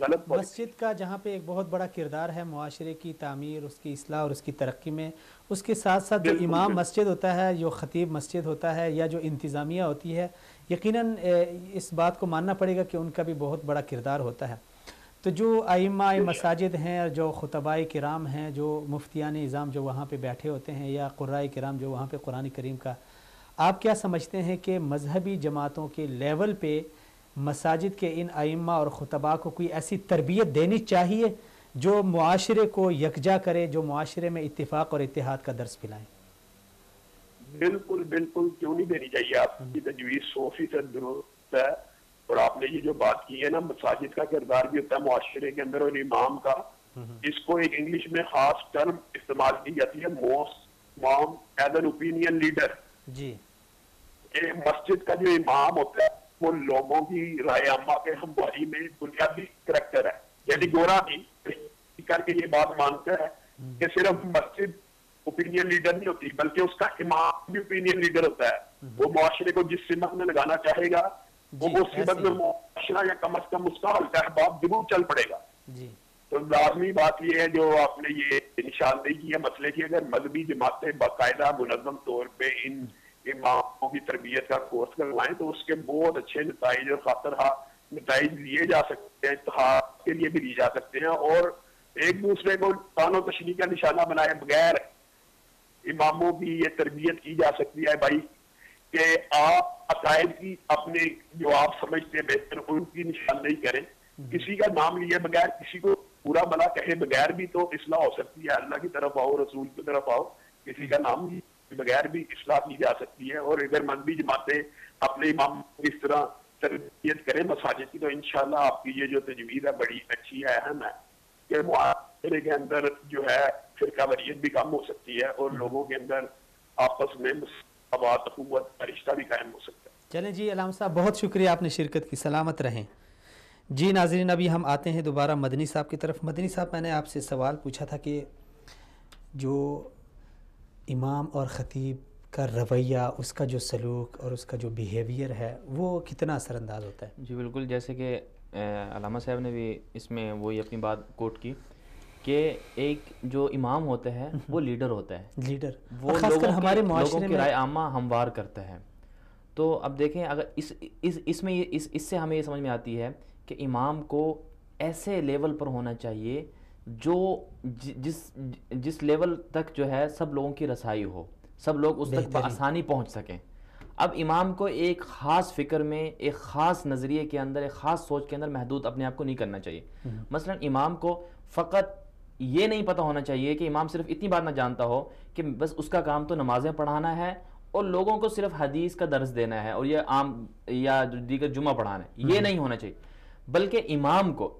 غلط پالیسی. مسجد کا جہاں پہ ایک بہت بڑا کردار ہے معاشرے کی تعمیر، اس کی اصلاح اور اس کی ترقی میں، اس کے ساتھ ساتھ جو بالکل، امام بالکل. مسجد ہوتا ہے، جو خطیب مسجد ہوتا ہے، یا جو انتظامیہ ہوتی ہے، یقیناً اس بات کو ماننا پڑے گا کہ ان کا بھی بہت بڑا کردار ہوتا ہے. تو جو ائمہ مساجد ہیں، جو خطباء کرام ہیں، جو مفتیان اعظام جو وہاں پہ بیٹھے ہوتے ہیں، یا قراء کرام جو وہاں پہ قرآن کریم کا، آپ کیا سمجھتے ہیں کہ مذہبی جماعتوں کے لیول پہ مساجد کے ان ائمہ اور خطباء کو کوئی ایسی تربیت دینی چاہیے جو معاشرے کو یکجا کرے، جو معاشرے میں اتفاق اور اتحاد کا درس پلائیں؟ بالکل بالکل، کیوں نہیں دینی چاہیے. آپ کی تجویز 100% درست ہے. اور آپ نے یہ جو بات کی ہے نا، مساجد کا کردار بھی ہوتا ہے معاشرے کے اندر، اور امام کا، اس کو ایک انگلش میں خاص ٹرم استعمال کی جاتی ہے، موسٹ امام ایز این اوپینین لیڈر. جی. مسجد کا جو امام ہوتا ہے وہ لوگوں کی رائے عامہ کے ہمواری میں بنیادی کریکٹر ہے. یعنی گورا بھی کر کے یہ بات مانتا ہے کہ صرف مسجد اوپینین لیڈر نہیں ہوتی، بلکہ اس کا امام بھی اوپینین لیڈر ہوتا ہے. وہ معاشرے کو جس سمت میں لگانا چاہے گا وہ سمت میں معاشرہ یا کم از کم اس کا حلقہ احباب ضرور چل پڑے گا. جی. تو لازمی بات یہ ہے جو آپ نے یہ نشاندہی کی ہے مسئلے کی، اگر مذہبی جماعتیں باقاعدہ منظم طور پہ ان اماموں کی تربیت کا کورس کروائیں تو اس کے بہت اچھے نتائج اور خاطر نتائج لیے جا سکتے ہیں، اتحاد کے لیے بھی لیے جا سکتے ہیں. اور ایک دوسرے کو تان و تشنیع کا نشانہ بنائے بغیر اماموں کی یہ تربیت کی جا سکتی ہے بھائی کہ آپ عقائد کی اپنے جو آپ سمجھتے ہیں بہتر ان کی نشاندہی کریں. کسی کا نام لیے بغیر، کسی کو برا بھلا کہے بغیر بھی تو اصلاح ہو سکتی ہے. اللہ کی طرف آؤ، رسول کی طرف آؤ، کسی کا نام لیے بغیر بھی اصلاح کی جا سکتی ہے. اور اگر مذہبی جماعتیں اپنے امام کو اس طرح تربیت کریں مساجد کی تو انشاءاللہ آپ کی یہ جو تجویز ہے بڑی اچھی ہے، اہم ہے کہ معاشرے کے اندر جو ہے فرقہ واریت بھی کم ہو سکتی ہے اور لوگوں کے اندر آپس میں مساوات، اخوت کا رشتہ بھی قائم ہو سکتا ہے. چلیں جی علامہ صاحب، بہت شکریہ آپ نے شرکت کی، سلامت رہیں. جی ناظرین، ابھی ہم آتے ہیں دوبارہ مدنی صاحب کی طرف. مدنی صاحب، میں نے آپ سے سوال پوچھا تھا کہ جو امام اور خطیب کا رویہ، اس کا جو سلوک اور اس کا جو بیہیویئر ہے وہ کتنا اثر انداز ہوتا ہے؟ جی بالکل، جیسے کہ علامہ صاحب نے بھی اس میں وہی اپنی بات کوٹ کی کہ ایک جو امام ہوتا ہے وہ لیڈر ہوتا ہے، لیڈر، وہ خاص کر ہمارے لوگوں معاشرے کی میں رائے عامہ ہموار کرتا ہے. تو اب دیکھیں، اگر اس میں اس سے ہمیں یہ سمجھ میں آتی ہے کہ امام کو ایسے لیول پر ہونا چاہیے جو جس لیول تک جو ہے سب لوگوں کی رسائی ہو، سب لوگ اس تک بآسانی پہنچ سکیں. اب امام کو ایک خاص فکر میں، ایک خاص نظریے کے اندر، ایک خاص سوچ کے اندر محدود اپنے آپ کو نہیں کرنا چاہیے. مثلا امام کو فقط یہ نہیں پتہ ہونا چاہیے کہ امام صرف اتنی بات نہ جانتا ہو کہ بس اس کا کام تو نمازیں پڑھانا ہے اور لوگوں کو صرف حدیث کا درس دینا ہے اور یہ عام یا دیگر جمعہ پڑھانا ہے. یہ نہیں ہونا چاہیے، بلکہ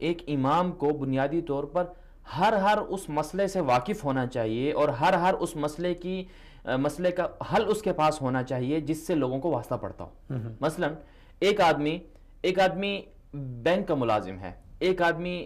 ایک امام کو بنیادی طور پر ہر اس مسئلے سے واقف ہونا چاہیے اور ہر اس مسئلے کا حل اس کے پاس ہونا چاہیے جس سے لوگوں کو واسطہ پڑتا ہو. مثلا ایک آدمی بینک کا ملازم ہے، ایک آدمی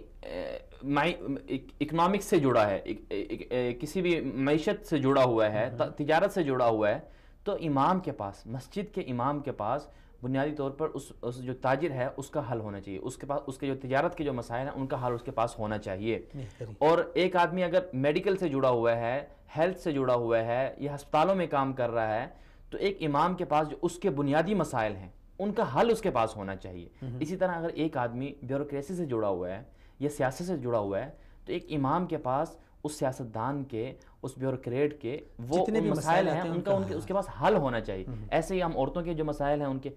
اکنامکس سے جڑا ہے، کسی بھی معیشت سے جڑا ہوا ہے، تجارت سے جڑا ہوا ہے، تو امام کے پاس، مسجد کے امام کے پاس بنیادی طور پر اس جو تاجر ہے اس کا حل ہونا چاہیے، اس کے پاس اس کے جو تجارت کے جو مسائل ہیں ان کا حل اس کے پاس ہونا چاہیے. اور ایک آدمی اگر میڈیکل سے جڑا ہوا ہے، ہیلتھ سے جڑا ہوا ہے یا ہسپتالوں میں کام کر رہا ہے، تو ایک امام کے پاس جو اس کے بنیادی مسائل ہیں ان کا حل اس کے پاس ہونا چاہیے. اسی طرح اگر ایک آدمی بیوروکریسی سے جڑا ہوا ہے یا سیاست سے جڑا ہوا ہے تو ایک امام کے پاس اس سیاستدان کے، اس بیوروکریٹ کے وہ مسائل ہیں ان کا اس کے پاس حل ہونا چاہیے. ایسے ہی ہم عورتوں کے جو مسائل ہیں ان کے،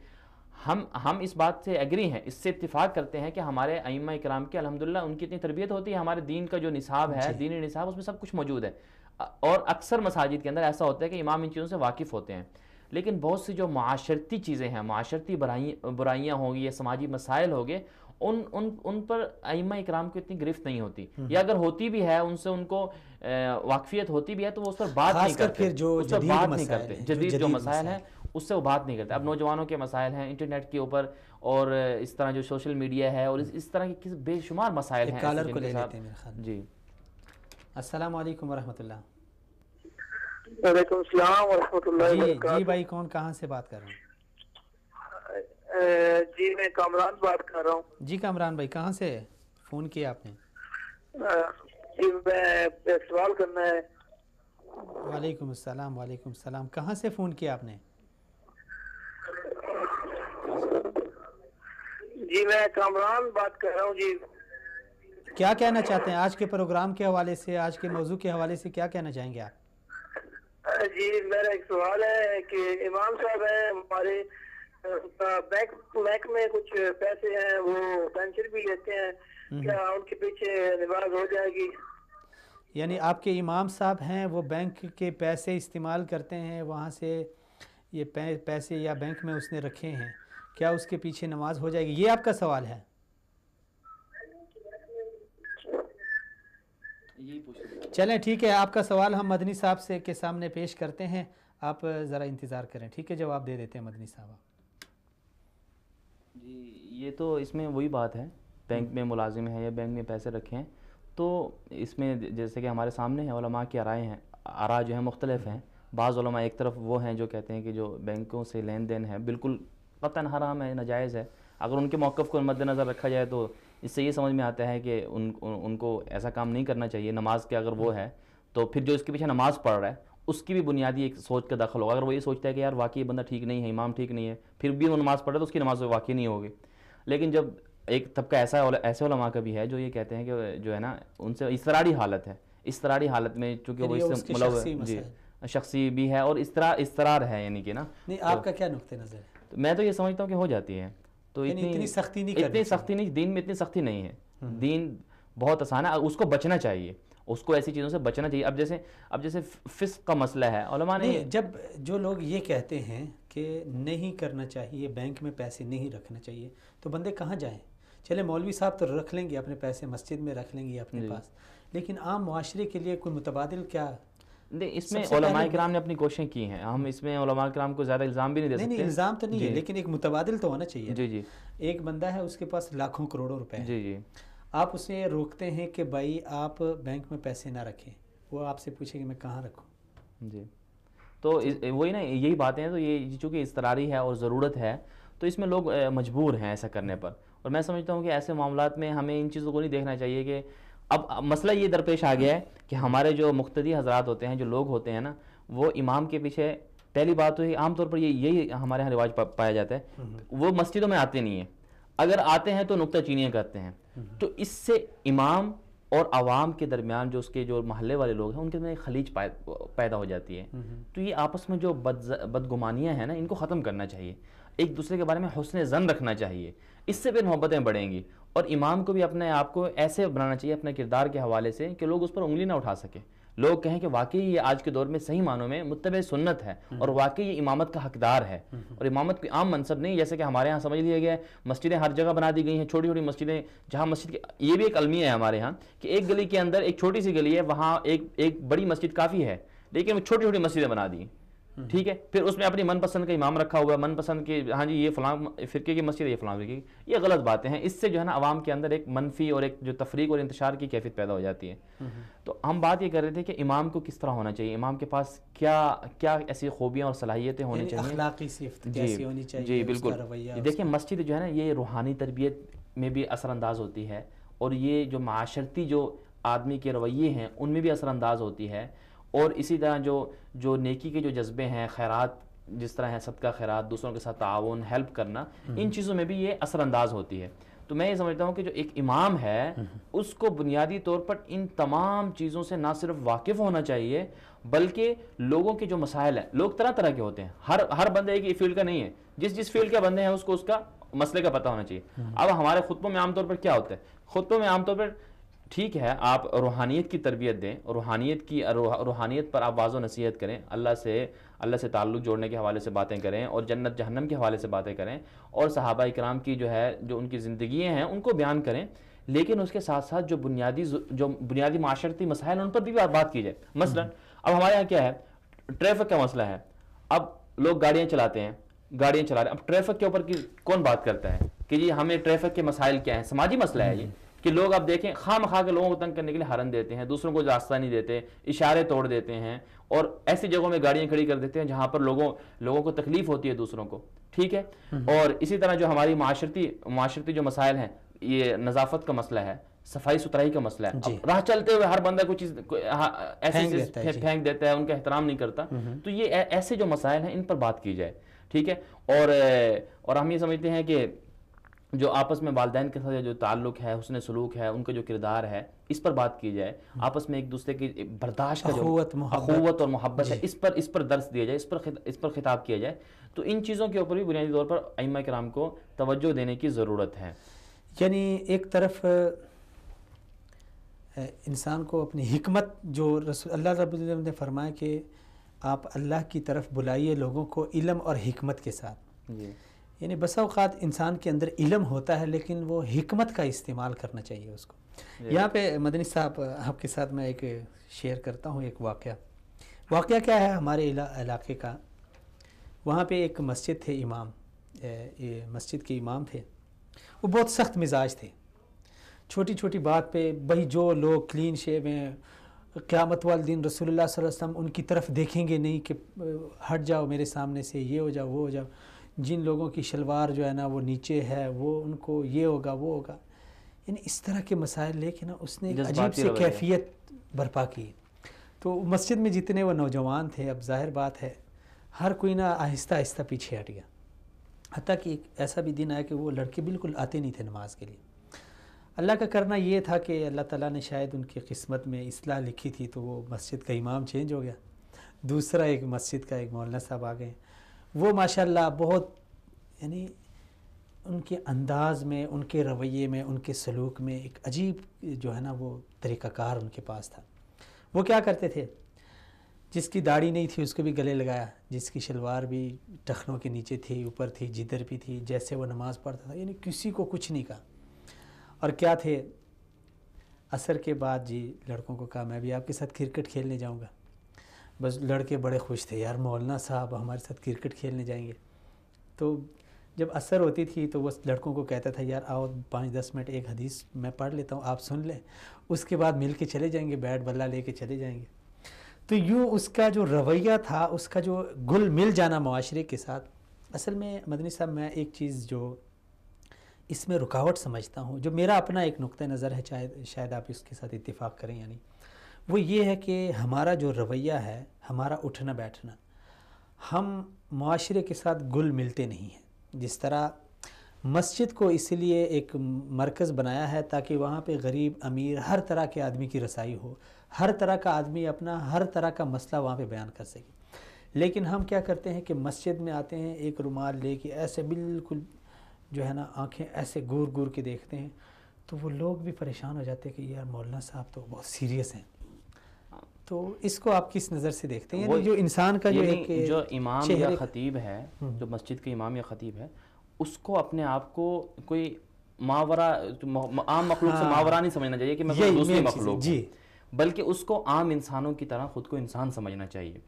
ہم اس بات سے ایگری ہیں، اس سے اتفاق کرتے ہیں کہ ہمارے ائمہ اکرام کے الحمدللہ ان کی اتنی تربیت ہوتی ہے، ہمارے دین کا جو نصاب ہے، دینی نصاب، اس میں سب کچھ موجود ہے. اور اکثر مساجد کے اندر ایسا ہوتا ہے کہ امام ان چیزوں سے واقف ہوتے ہیں، لیکن بہت سی جو معاشرتی چیزیں ہیں، معاشرتی برائیاں ہوں گی یا سماجی مسائل ہوں گے، ان پر ائمہ اکرام کو اتنی گرفت نہیں ہوتی، یا اگر ہوتی بھی ہے ان سے ان کو واقفیت ہوتی بھی ہے تو وہ اس پر بات نہیں کرتے، اس پر بات نہیں کرتے. جدید جو مسائل ہیں اس سے وہ بات نہیں کرتے. اب نوجوانوں کے مسائل ہیں انٹرنیٹ کے اوپر، اور اس طرح جو سوشل میڈیا ہے، اور اس طرح کے بے شمار مسائل ہیں. کالر کو لے لیتے ہیں میرے خیال. جی السلام علیکم ورحمۃ اللہ. وعلیکم السلام ورحمۃ اللہ وبرکاتہ. جی بھائی، کون کہاں سے بات کر رہے ہیں؟ جی میں کامران بات کر رہا ہوں. جی کامران بھائی، کہاں سے فون کیا آپ نے؟ جی میں ایک سوال کرنا ہے. وعلیکم السلام. وعلیکم السلام. کہاں سے فون کیا آپ نے؟ جی میں کامران بات کر رہا ہوں. جی کیا کہنا چاہتے ہیں آج کے پروگرام کے حوالے سے، آج کے موضوع کے حوالے سے کیا کہنا چاہیں گے آپ؟ جی میرا ایک سوال ہے کہ امام صاحب ہیں ہمارے بینک میں کچھ پیسے ہیں، وہ پینشن بھی لیتے ہیں، کیا ان کے پیچھے نماز ہو جائے گی؟ یعنی آپ کے امام صاحب ہیں وہ بینک کے پیسے استعمال کرتے ہیں، وہاں سے یہ پیسے یا بینک میں اس نے رکھے ہیں، کیا اس کے پیچھے نماز ہو جائے گی؟ یہ آپ کا سوال ہے؟ چلیں ٹھیک ہے، آپ کا سوال ہم مدنی صاحب سے کے سامنے پیش کرتے ہیں، آپ ذرا انتظار کریں. ٹھیک ہے، جواب دے دیتے ہیں مدنی صاحب. جی یہ تو اس میں وہی بات ہے، بینک میں ملازم ہیں یا بینک میں پیسے رکھے ہیں، تو اس میں جیسے کہ ہمارے سامنے ہیں علماء کی آراء جو ہیں مختلف ہیں. بعض علماء ایک طرف وہ ہیں جو کہتے ہیں کہ جو بینکوں سے لین دین ہے بالکل قطعاً حرام ہے، ناجائز ہے. اگر ان کے موقف کو مد نظر رکھا جائے تو اس سے یہ سمجھ میں آتا ہے کہ ان کو ایسا کام نہیں کرنا چاہیے. نماز کے اگر وہ ہے تو پھر جو اس کے پیچھے نماز پڑھ رہا ہے اس کی بھی بنیادی ایک سوچ کا دخل ہوگا. اگر وہ یہ سوچتا ہے کہ یار واقعی یہ بندہ ٹھیک نہیں ہے، امام ٹھیک نہیں ہے، پھر بھی وہ نماز پڑھ رہا ہے تو اس کی نماز واقعی نہیں ہوگی. لیکن جب ایک طبقہ ایسے علماء کا بھی ہے جو یہ کہتے ہیں کہ جو ہے نا ان سے اضطراری حالت ہے، اضطراری حالت میں چونکہ وہ اس سے ملوث جی شخصی بھی ہے اور اضطرار ہے، یعنی کہ نا. نہیں آپ کا کیا نقطہ نظر ہے؟ تو میں تو یہ سمجھتا ہوں کہ ہو جاتی ہے، تو اتنی سختی نہیں، دین میں اتنی سختی نہیں ہے. دین بہت آسان ہے، اس کو بچنا چاہیے، اس کو ایسی چیزوں سے بچنا چاہیے. اب جیسے فسق کا مسئلہ ہے، علماء نے جب جو لوگ یہ کہتے ہیں کہ نہیں کرنا چاہیے، بینک میں پیسے نہیں رکھنا چاہیے، تو بندے کہاں جائیں؟ چلے مولوی صاحب تو رکھ لیں گے اپنے پیسے، مسجد میں رکھ لیں گے اپنے پاس، لیکن عام معاشرے کے لیے کوئی متبادل کیا؟ اس میں علماء کرام نے اپنی کوششیں کی ہیں، ہم اس میں علماء کرام کو زیادہ الزام بھی نہیں دے سکتے. نہیں الزام تو نہیں ہے، لیکن ایک متبادل تو ہونا چاہیے. جی جی ایک بندہ ہے اس کے پاس لاکھوں کروڑوں روپے ہیں، جی جی آپ اسے روکتے ہیں کہ بھائی آپ بینک میں پیسے نہ رکھیں، وہ آپ سے پوچھے کہ میں کہاں رکھوں. جی تو وہی نا یہی باتیں ہیں. تو یہ چونکہ اضطراری ہے اور ضرورت ہے تو اس میں لوگ مجبور ہیں ایسا کرنے پر. اور میں سمجھتا ہوں کہ ایسے معاملات میں ہمیں ان چیزوں کو نہیں دیکھنا چاہیے کہ اب مسئلہ یہ درپیش آ گیا ہے کہ ہمارے جو مقتدی حضرات ہوتے ہیں، جو لوگ ہوتے ہیں نا، وہ امام کے پیچھے پہلی بات تو عام طور پر یہی ہمارے یہاں رواج پایا جاتا ہے، وہ مسجدوں میں آتے نہیں ہیں، اگر آتے ہیں تو نکتہ چینیاں کرتے ہیں. تو اس سے امام اور عوام کے درمیان جو اس کے جو محلے والے لوگ ہیں ان کے درمیان ایک خلیج پیدا ہو جاتی ہے. تو یہ آپس میں جو بدگمانیاں ہیں نا، ان کو ختم کرنا چاہیے، ایک دوسرے کے بارے میں حسن ظن رکھنا چاہیے، اس سے پھر محبتیں بڑھیں گی. اور امام کو بھی اپنے آپ کو ایسے بنانا چاہیے اپنے کردار کے حوالے سے کہ لوگ اس پر انگلی نہ اٹھا سکیں، لوگ کہیں کہ واقعی یہ آج کے دور میں صحیح معنوں میں متبع سنت ہے اور واقعی یہ امامت کا حقدار ہے. اور امامت کوئی عام منصب نہیں جیسے کہ ہمارے ہاں سمجھ لیا گیا ہے. مسجدیں ہر جگہ بنا دی گئی ہیں، چھوٹی چھوٹی مسجدیں، جہاں مسجد یہ بھی ایک المیہ ہے ہمارے ہاں کہ ایک گلی کے اندر ایک چھوٹی سی گلی ہے، وہاں ایک بڑی مسجد کافی ہے، لیکن وہ چھوٹی چھوٹی مسجدیں بنا دی. ٹھیک ہے، پھر اس میں اپنی من پسند کا امام رکھا ہوا ہے، من پسند کی ہاں جی یہ فلاں فرقے کی مسجد ہے، یہ فلاں فرقے کی. یہ غلط باتیں ہیں، اس سے جو ہے نا عوام کے اندر ایک منفی اور ایک جو تفریق اور انتشار کی کیفیت پیدا ہو جاتی ہے. تو ہم بات یہ کر رہے تھے کہ امام کو کس طرح ہونا چاہیے، امام کے پاس کیا ایسی خوبیاں اور صلاحیتیں ہونی چاہیے، اخلاقی صفت کیسی ہونی چاہیے. جی بالکل. دیکھیں مسجد جو ہے نا یہ روحانی تربیت میں بھی اثر انداز ہوتی ہے، اور یہ جو معاشرتی جو آدمی کے رویے ہیں ان میں بھی اثر انداز ہوتی ہے. اور اسی طرح جو نیکی کے جو جذبے ہیں، خیرات جس طرح ہے، صدقہ خیرات، دوسروں کے ساتھ تعاون، ہیلپ کرنا، ان چیزوں میں بھی یہ اثر انداز ہوتی ہے. تو میں یہ سمجھتا ہوں کہ جو ایک امام ہے اس کو بنیادی طور پر ان تمام چیزوں سے نہ صرف واقف ہونا چاہیے بلکہ لوگوں کے جو مسائل ہیں، لوگ طرح طرح کے ہوتے ہیں، ہر بندے ایک فیلڈ کا نہیں ہے، جس فیلڈ کے بندے ہیں اس کو اس کا مسئلے کا پتہ ہونا چاہیے. اب ہمارے خطبوں میں عام طور پر کیا ہوتا ہے، خطبوں میں عام طور پر ٹھیک ہے آپ روحانیت کی تربیت دیں، روحانیت پر آپ واضح و نصیحت کریں، اللہ سے تعلق جوڑنے کے حوالے سے باتیں کریں اور جنت جہنم کے حوالے سے باتیں کریں، اور صحابہ کرام کی جو ان کی زندگیاں ہیں ان کو بیان کریں. لیکن اس کے ساتھ ساتھ جو بنیادی معاشرتی مسائل ہیں ان پر بھی بات کی جائے. مثلا اب ہمارے یہاں کیا ہے، ٹریفک کا مسئلہ ہے. اب لوگ گاڑیاں چلا رہے ہیں، اب ٹریفک کے اوپر کون بات کرتا ہے کہ جی ہمیں ٹریفک کے مسائل کیا ہیں. سماجی مسئلہ ہے یہ کہ لوگ اب دیکھیں خواہ مخواہ کے لوگوں کو تنگ کرنے کے لیے ہارن دیتے ہیں، دوسروں کو راستہ نہیں دیتے، اشارے توڑ دیتے ہیں، اور ایسی جگہوں میں گاڑیاں کھڑی کر دیتے ہیں جہاں پر لوگوں کو تکلیف ہوتی ہے دوسروں کو. ٹھیک ہے. اور اسی طرح جو ہماری معاشرتی جو مسائل ہیں، یہ نظافت کا مسئلہ ہے، صفائی ستھرائی کا مسئلہ ہے. جی. اب راہ چلتے ہوئے ہر بندہ کوئی چیز ایسی پھینک چیز دیتا ہے، جی. پھینک دیتا ہے، ان کا احترام نہیں کرتا. تو یہ ایسے جو مسائل ہیں ان پر بات کی جائے، ٹھیک ہے. اور ہم یہ سمجھتے ہیں کہ جو آپس میں والدین کے ساتھ جو تعلق ہے، حسن سلوک ہے، ان کا جو کردار ہے، اس پر بات کی جائے. آپس میں ایک دوسرے کی برداشت کا جو اخوت اور محبت ہے، اس پر درس دیا جائے، اس پر خطاب کیا جائے. تو ان چیزوں کے اوپر بھی بنیادی طور پر ائمہ کرام کو توجہ دینے کی ضرورت ہے. یعنی ایک طرف انسان کو اپنی حکمت، جو رسول اللہ رب العالمین نے فرمایا کہ آپ اللہ کی طرف بلائیے لوگوں کو علم اور حکمت کے ساتھ. جی. یعنی بسا اوقات انسان کے اندر علم ہوتا ہے لیکن وہ حکمت کا استعمال کرنا چاہیے اس کو. یہاں پہ مدنی صاحب آپ کے ساتھ میں ایک شیئر کرتا ہوں ایک واقعہ کیا ہے ہمارے علاقے کا. وہاں پہ ایک مسجد تھے، امام، مسجد کے امام تھے. وہ بہت سخت مزاج تھے. چھوٹی چھوٹی بات پہ بھائی جو لوگ کلین شیو ہیں، قیامت والے دن رسول اللہ صلی اللہ علیہ وسلم ان کی طرف دیکھیں گے نہیں کہ ہٹ جاؤ میرے سامنے سے، یہ ہو جاؤ وہ ہو جاؤ. جن لوگوں کی شلوار جو ہے نا وہ نیچے ہے، وہ ان کو یہ ہوگا وہ ہوگا. یعنی اس طرح کے مسائل لے کے نا اس نے ایک عجیب سی کیفیت برپا کی. تو مسجد میں جتنے وہ نوجوان تھے، اب ظاہر بات ہے ہر کوئی نا آہستہ آہستہ پیچھے ہٹ گیا. حتیٰ کہ ایک ایسا بھی دن آیا کہ وہ لڑکے بالکل آتے نہیں تھے نماز کے لیے. اللہ کا کرنا یہ تھا کہ اللہ تعالیٰ نے شاید ان کی قسمت میں اصلاح لکھی تھی، تو وہ مسجد کا امام چینج ہو گیا. دوسرا ایک مسجد کا ایک مولانا صاحب آ گئے. وہ ماشاءاللہ بہت، یعنی ان کے انداز میں، ان کے رویے میں، ان کے سلوک میں ایک عجیب جو ہے نا وہ طریقہ کار ان کے پاس تھا. وہ کیا کرتے تھے، جس کی داڑھی نہیں تھی اس کو بھی گلے لگایا، جس کی شلوار بھی ٹخنوں کے نیچے تھی، اوپر تھی، جدر بھی تھی، جیسے وہ نماز پڑھتا تھا، یعنی کسی کو کچھ نہیں کہا. اور کیا تھے، عصر کے بعد جی لڑکوں کو کہا میں بھی آپ کے ساتھ کرکٹ کھیلنے جاؤں گا. بس لڑکے بڑے خوش تھے، یار مولانا صاحب ہمارے ساتھ کرکٹ کھیلنے جائیں گے. تو جب عصر ہوتی تھی تو وہ لڑکوں کو کہتا تھا یار آؤ 5-10 منٹ ایک حدیث میں پڑھ لیتا ہوں، آپ سن لیں، اس کے بعد مل کے چلے جائیں گے، بیٹ بلہ لے کے چلے جائیں گے. تو یوں اس کا جو رویہ تھا، اس کا جو گل مل جانا معاشرے کے ساتھ. اصل میں مدنی صاحب میں ایک چیز جو اس میں رکاوٹ سمجھتا ہوں، جو میرا اپنا ایک نقطہ نظر ہے، شاید آپ اس کے ساتھ اتفاق کریں، یعنی وہ یہ ہے کہ ہمارا جو رویہ ہے، ہمارا اٹھنا بیٹھنا، ہم معاشرے کے ساتھ گل ملتے نہیں ہیں. جس طرح مسجد کو اس لیے ایک مرکز بنایا ہے تاکہ وہاں پہ غریب امیر ہر طرح کے آدمی کی رسائی ہو، ہر طرح کا آدمی اپنا ہر طرح کا مسئلہ وہاں پہ بیان کر سکے. لیکن ہم کیا کرتے ہیں کہ مسجد میں آتے ہیں، ایک رومال لے کے ایسے بالکل جو ہے نا آنکھیں ایسے گور گور کے دیکھتے ہیں، تو وہ لوگ بھی پریشان ہو جاتے ہیں کہ یار مولانا صاحب تو بہت سیریس ہیں. تو اس کو آپ کس نظر سے دیکھتے ہیں؟ یعنی جو انسان کا جو ایک جو امام یا خطیب ہے، جو مسجد کے امام یا خطیب ہے، اس کو اپنے آپ کو کوئی ماورا، عام مخلوق سے ماورا نہیں سمجھنا چاہیے کہ میں کوئی دوسری مخلوق ہوں، بلکہ اس کو عام انسانوں کی طرح خود کو انسان سمجھنا چاہیے.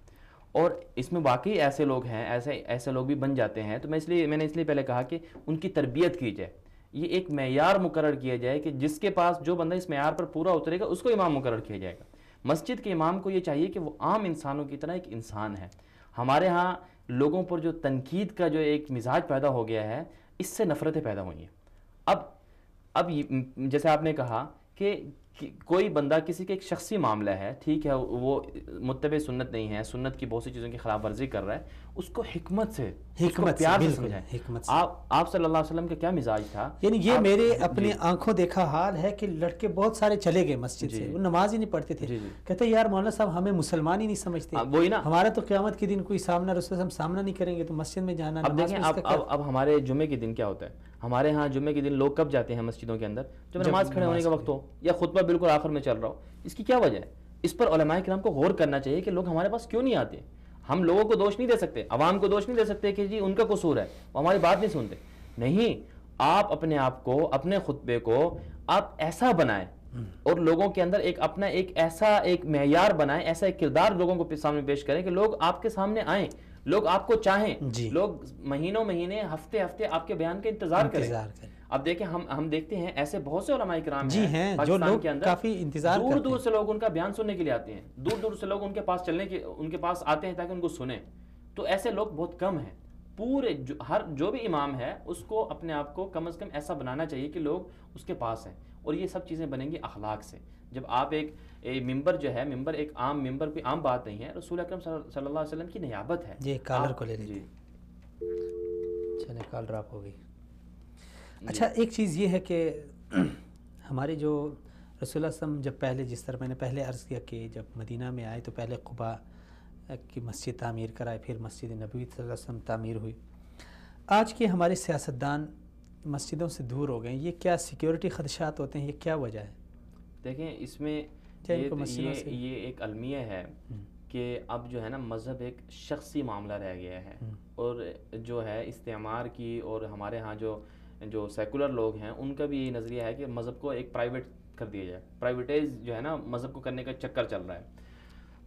اور اس میں واقعی ایسے لوگ ہیں، ایسے لوگ بھی بن جاتے ہیں. تو میں نے اس لیے پہلے کہا کہ ان کی تربیت کی جائے، یہ ایک معیار مقرر کیا جائے کہ جس کے پاس جو بندہ اس معیار پر پورا اترے گا اس کو امام مقرر کیا جائے گا. مسجد کے امام کو یہ چاہیے کہ وہ عام انسانوں کی طرح ایک انسان ہے. ہمارے ہاں لوگوں پر جو تنقید کا جو ایک مزاج پیدا ہو گیا ہے، اس سے نفرتیں پیدا ہوئی ہیں. اب جیسے آپ نے کہا کہ کوئی بندہ کسی کا ایک شخصی معاملہ ہے، ٹھیک ہے، وہ متبع سنت نہیں ہے، سنت کی بہت سی چیزوں کی خلاف ورزی کر رہا ہے، اس کو حکمت سے پیار سے سمجھائیں. آپ صلی اللہ علیہ وسلم کا کیا مزاج تھا؟ یعنی یہ میرے اپنے آنکھوں دیکھا حال ہے کہ لڑکے بہت سارے چلے گئے مسجد سے، وہ نماز ہی نہیں پڑھتے تھے. کہتے یار مولانا صاحب ہمیں مسلمان ہی نہیں سمجھتے، وہی نا، ہمارا تو قیامت کے دن کوئی سامنا رسول ہم سامنا نہیں کریں گے تو مسجد میں جانا. اب دیکھیں اب ہمارے جمعے کے دن کیا ہوتا ہے، ہمارے ہاں جمعے کے دن لوگ کب جاتے ہیں مسجدوں کے اندر؟ جب نماز کھڑے ہونے کا وقت ہو یا خطبہ بالکل آخر میں چل رہا ہو. اس کی کیا وجہ ہے؟ اس پر علماء کرام کو غور کرنا چاہیے کہ لوگ ہمارے پاس کیوں نہیں آتے. ہم لوگوں کو دوش نہیں دے سکتے، عوام کو دوش نہیں دے سکتے کہ جی ان کا قصور ہے، وہ ہماری بات نہیں سنتے. نہیں، آپ اپنے آپ کو، اپنے خطبے کو آپ ایسا بنائیں اور لوگوں کے اندر ایک اپنا ایک ایسا ایک معیار بنائیں، ایسا ایک کردار لوگوں کو سامنے پیش کریں کہ لوگ آپ کے سامنے آئیں، لوگ آپ کو چاہیں، لوگ مہینوں مہینے ہفتے ہفتے آپ کے بیان کا انتظار کریں. اب دیکھیں ہم دیکھتے ہیں ایسے بہت سے علماء کرام ہیں پاکستان کے اندر، کافی انتظار دور دور سے لوگ ان کا بیان سننے کے لیے آتے ہیں، دور دور سے لوگ ان کے پاس آتے ہیں تاکہ ان کو سنیں. تو ایسے لوگ بہت کم ہیں. پورے جو بھی امام ہے اس کو اپنے آپ کو کم از کم ایسا بنانا چاہیے کہ لوگ اس کے پاس ہیں. اور یہ سب چیزیں بنیں گی اخلاق سے. جب آپ ایک ممبر جو ہے، ممبر ایک عام ممبر کوئی عام بات نہیں ہے، رسول اکرم صلی اللہ علیہ وسلم کی نیابت ہے. جی کالر کو لے لیتے جی چلیں، کال ڈراپ ہو گئی. اچھا ایک چیز یہ ہے کہ ہمارے جو رسول اللہ صلی اللہ علیہ وسلم جب پہلے، جس طرح میں نے پہلے عرض کیا کہ جب مدینہ میں آئے تو پہلے قباء کی مسجد تعمیر کرائے، پھر مسجد نبوی صلی اللہ علیہ وسلم تعمیر ہوئی. آج کے ہمارے سیاستدان مسجدوں سے دور ہو گئے ہیں، یہ کیا سیکیورٹی خدشات ہوتے ہیں، یہ کیا وجہ ہے؟ دیکھیں اس میں یہ ایک المیہ ہے کہ اب جو ہے نا مذہب ایک شخصی معاملہ رہ گیا ہے، اور جو ہے استعمار کی اور ہمارے ہاں جو سیکولر لوگ ہیں ان کا بھی یہ نظریہ ہے کہ مذہب کو ایک پرائیویٹ کر دیا جائے. پرائیویٹائز جو ہے نا مذہب کو کرنے کا چکر چل رہا ہے.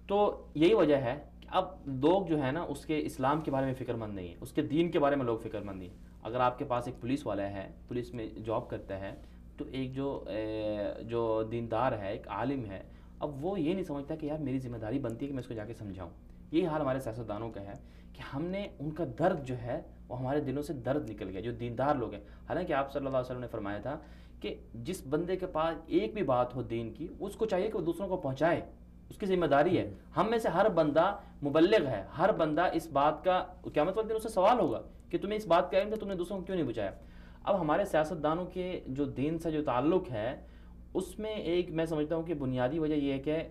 تو یہی وجہ ہے کہ اب لوگ جو ہے نا اس کے اسلام کے بارے میں فکر مند نہیں ہیں، اس کے دین کے بارے میں لوگ فکر مند نہیں ہیں. اگر آپ کے پاس ایک پولیس والا ہے، پولیس میں جاب کرتا ہے، تو ایک جو دیندار ہے، ایک عالم ہے، اب وہ یہ نہیں سمجھتا کہ یار میری ذمہ داری بنتی ہے کہ میں اس کو جا کے سمجھاؤں. یہی حال ہمارے سیاستدانوں کا ہے کہ ہم نے ان کا درد جو ہے وہ ہمارے دلوں سے درد نکل گیا، جو دیندار لوگ ہیں. حالانکہ آپ صلی اللہ علیہ وسلم نے فرمایا تھا کہ جس بندے کے پاس ایک بھی بات ہو دین کی، اس کو چاہیے کہ وہ دوسروں کو پہنچائے، اس کی ذمہ داری ہے. ہم میں سے ہر بندہ مبلغ ہے، ہر بندہ اس بات کا قیامت والے دن اس سے سوال ہوگا کہ تمہیں اس بات کا علم تھا، تم نے دوسروں کو کیوں نہیں بچایا. اب ہمارے سیاستدانوں کے جو دین سے جو تعلق ہے اس میں ایک میں سمجھتا ہوں کہ بنیادی وجہ یہ ہے کہ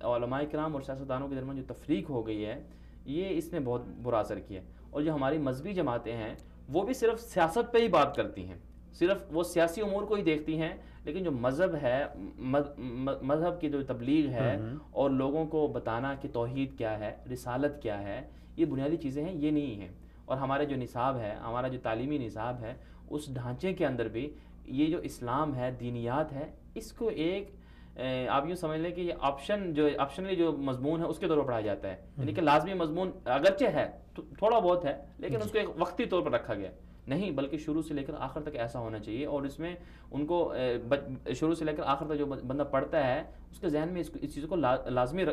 علماء کرام اور سیاستدانوں کے درمیان جو تفریق ہو گئی ہے، یہ اس نے بہت برا اثر کیا. اور جو ہماری مذہبی جماعتیں ہیں وہ بھی صرف سیاست پہ ہی بات کرتی ہیں، صرف وہ سیاسی امور کو ہی دیکھتی ہیں، لیکن جو مذہب ہے، مذہب کی جو تبلیغ ہے اور لوگوں کو بتانا کہ توحید کیا ہے، رسالت کیا ہے، یہ بنیادی چیزیں ہیں، یہ نہیں ہیں. اور ہمارے جو نصاب ہے، ہمارا جو تعلیمی نصاب ہے، اس ڈھانچے کے اندر بھی یہ جو اسلام ہے، دینیات ہے، اس کو ایک آپ یوں سمجھ لیں کہ یہ آپشنلی جو مضمون ہے اس کے طور پر پڑھایا جاتا ہے. یعنی کہ لازمی مضمون اگرچہ ہے، تھوڑا بہت ہے، لیکن اس کو ایک وقتی طور پر رکھا گیا نہیں، بلکہ شروع سے لے کر آخر تک ایسا ہونا چاہیے. اور اس میں ان کو شروع سے لے کر آخر تک جو بندہ پڑھتا ہے اس کے ذہن میں اس چیز کو لازمی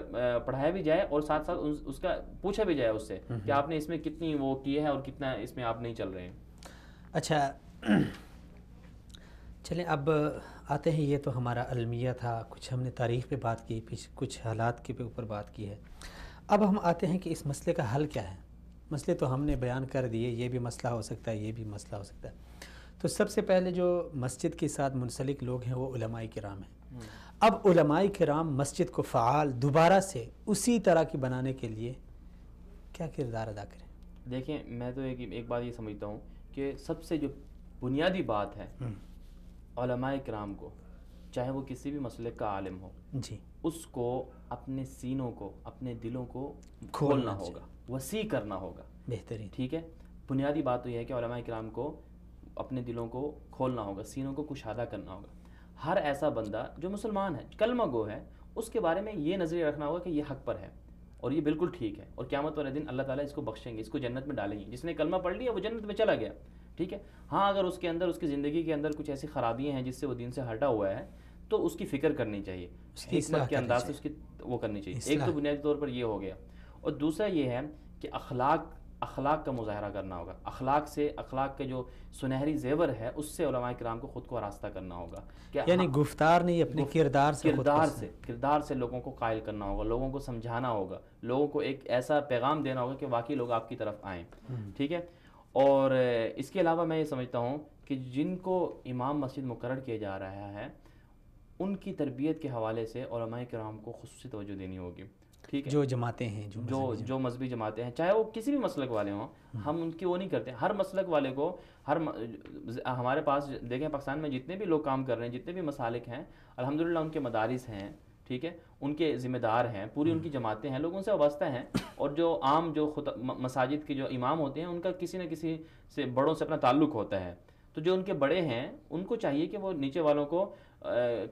پڑھایا بھی جائے، اور ساتھ ساتھ اس کا پوچھا بھی جائے اس سے کہ آپ نے اس میں کتنی وہ کی ہے اور کتنا اس میں آپ نہیں چل رہے ہیں. اچھا چلیں اب آتے ہیں، یہ تو ہمارا المیہ تھا، کچھ ہم نے تاریخ پہ بات کی، کچھ حالات کے اوپر بات کی ہے. اب ہم آتے ہیں کہ اس مسئلے کا حل کیا ہے. مسئلے تو ہم نے بیان کر دیے، یہ بھی مسئلہ ہو سکتا ہے، یہ بھی مسئلہ ہو سکتا ہے. تو سب سے پہلے جو مسجد کے ساتھ منسلک لوگ ہیں وہ علماء کرام ہیں. اب علماء کرام مسجد کو فعال دوبارہ سے اسی طرح کی بنانے کے لیے کیا کردار ادا کریں؟ دیکھیں میں تو ایک بات یہ سمجھتا ہوں کہ سب سے جو بنیادی بات ہے، علماء کرام کو چاہے وہ کسی بھی مسلک کا عالم ہو، جی اس کو اپنے سینوں کو، اپنے دلوں کو کھولنا ہوگا، وسیع کرنا ہوگا. بہترین. ٹھیک ہے، بنیادی بات تو یہ ہے کہ علماء کرام کو اپنے دلوں کو کھولنا ہوگا، سینوں کو کشادہ کرنا ہوگا. ہر ایسا بندہ جو مسلمان ہے، کلمہ گو ہے، اس کے بارے میں یہ نظریہ رکھنا ہوگا کہ یہ حق پر ہے اور یہ بالکل ٹھیک ہے، اور قیامت والے دن اللہ تعالیٰ اس کو بخشیں گے، اس کو جنت میں ڈالیں گے. جس نے کلمہ پڑھ لیا وہ جنت میں چلا گیا. ٹھیک ہے. ہاں اگر اس کے اندر، اس کی زندگی کے اندر کچھ ایسی خرابیاں ہیں جس سے وہ دین سے ہٹا ہوا ہے، تو اس کی فکر کرنی چاہیے، حکمت کے انداز سے اس کی وہ کرنی چاہیے. ایک تو بنیادی طور پر یہ ہو گیا. اور دوسرا یہ ہے کہ اخلاق کا مظاہرہ کرنا ہوگا. اخلاق کے جو سنہری زیور ہے اس سے علماء کرام کو خود کو آراستہ کرنا ہوگا. یعنی گفتار نہیں، اپنے کردار سے لوگوں کو قائل کرنا ہوگا، لوگوں کو سمجھانا ہوگا، لوگوں کو ایک ایسا پیغام دینا ہوگا کہ واقعی لوگ آپ کی طرف آئیں. ٹھیک ہے. اور اس کے علاوہ میں یہ سمجھتا ہوں کہ جن کو امام مسجد مقرر کیا جا رہا ہے ان کی تربیت کے حوالے سے علماء کرام کو خصوصی توجہ دینی ہوگی. ٹھیک ہے. جو جماعتیں ہیں، جو مذہبی جماعتیں ہیں، چاہے وہ کسی بھی مسلک والے ہوں، ہم ان کی وہ نہیں کرتے. ہر مسلک والے کو ہمارے پاس دیکھیں پاکستان میں جتنے بھی لوگ کام کر رہے ہیں، جتنے بھی مسالک ہیں، الحمدللہ ان کے مدارس ہیں. ٹھیک ہے. ان کے ذمہ دار ہیں، پوری ان کی جماعتیں ہیں، لوگوں سے وابستہ ہیں. اور جو عام جو مساجد کے جو امام ہوتے ہیں ان کا کسی نہ کسی سے بڑوں سے اپنا تعلق ہوتا ہے. تو جو ان کے بڑے ہیں ان کو چاہیے کہ وہ نیچے والوں کو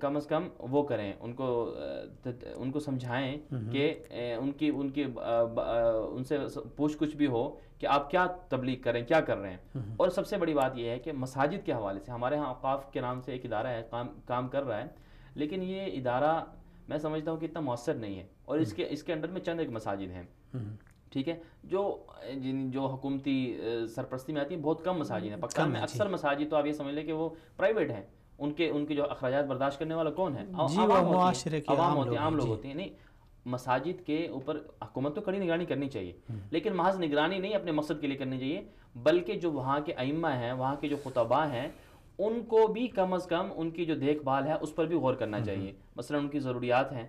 کم از کم وہ کریں، ان کو سمجھائیں کہ ان سے پوچھ کچھ بھی ہو کہ آپ کیا تبلیغ کریں، کیا کر رہے ہیں. اور سب سے بڑی بات یہ ہے کہ مساجد کے حوالے سے ہمارے ہاں اوقاف کے نام سے ایک ادارہ ہے، کام کر رہا ہے، لیکن یہ ادارہ میں سمجھتا ہوں کہ اتنا مؤثر نہیں ہے. اور اس کے انڈر میں چند ایک مساجد ہیں. ٹھیک ہے. جو حکومتی سرپرستی میں آتی ہیں بہت کم مساجد ہیں پاکستان میں. اکثر مساجد تو آپ یہ سمجھ لیں کہ وہ پرائیویٹ ہیں، ان کے جو اخراجات برداشت کرنے والا کون ہے؟ جی وہ معاشرے کے عوام ہوتے ہیں، عام لوگ ہوتے ہیں. نہیں، مساجد کے اوپر حکومت تو کڑی نگرانی کرنی چاہیے، لیکن محض نگرانی نہیں اپنے مقصد کے لیے کرنی چاہیے، بلکہ جو وہاں کے ائمہ ہیں، وہاں کے جو خطباء ہیں، ان کو بھی کم از کم ان کی جو دیکھ بھال ہے اس پر بھی غور کرنا چاہیے. مثلا ان کی ضروریات ہیں،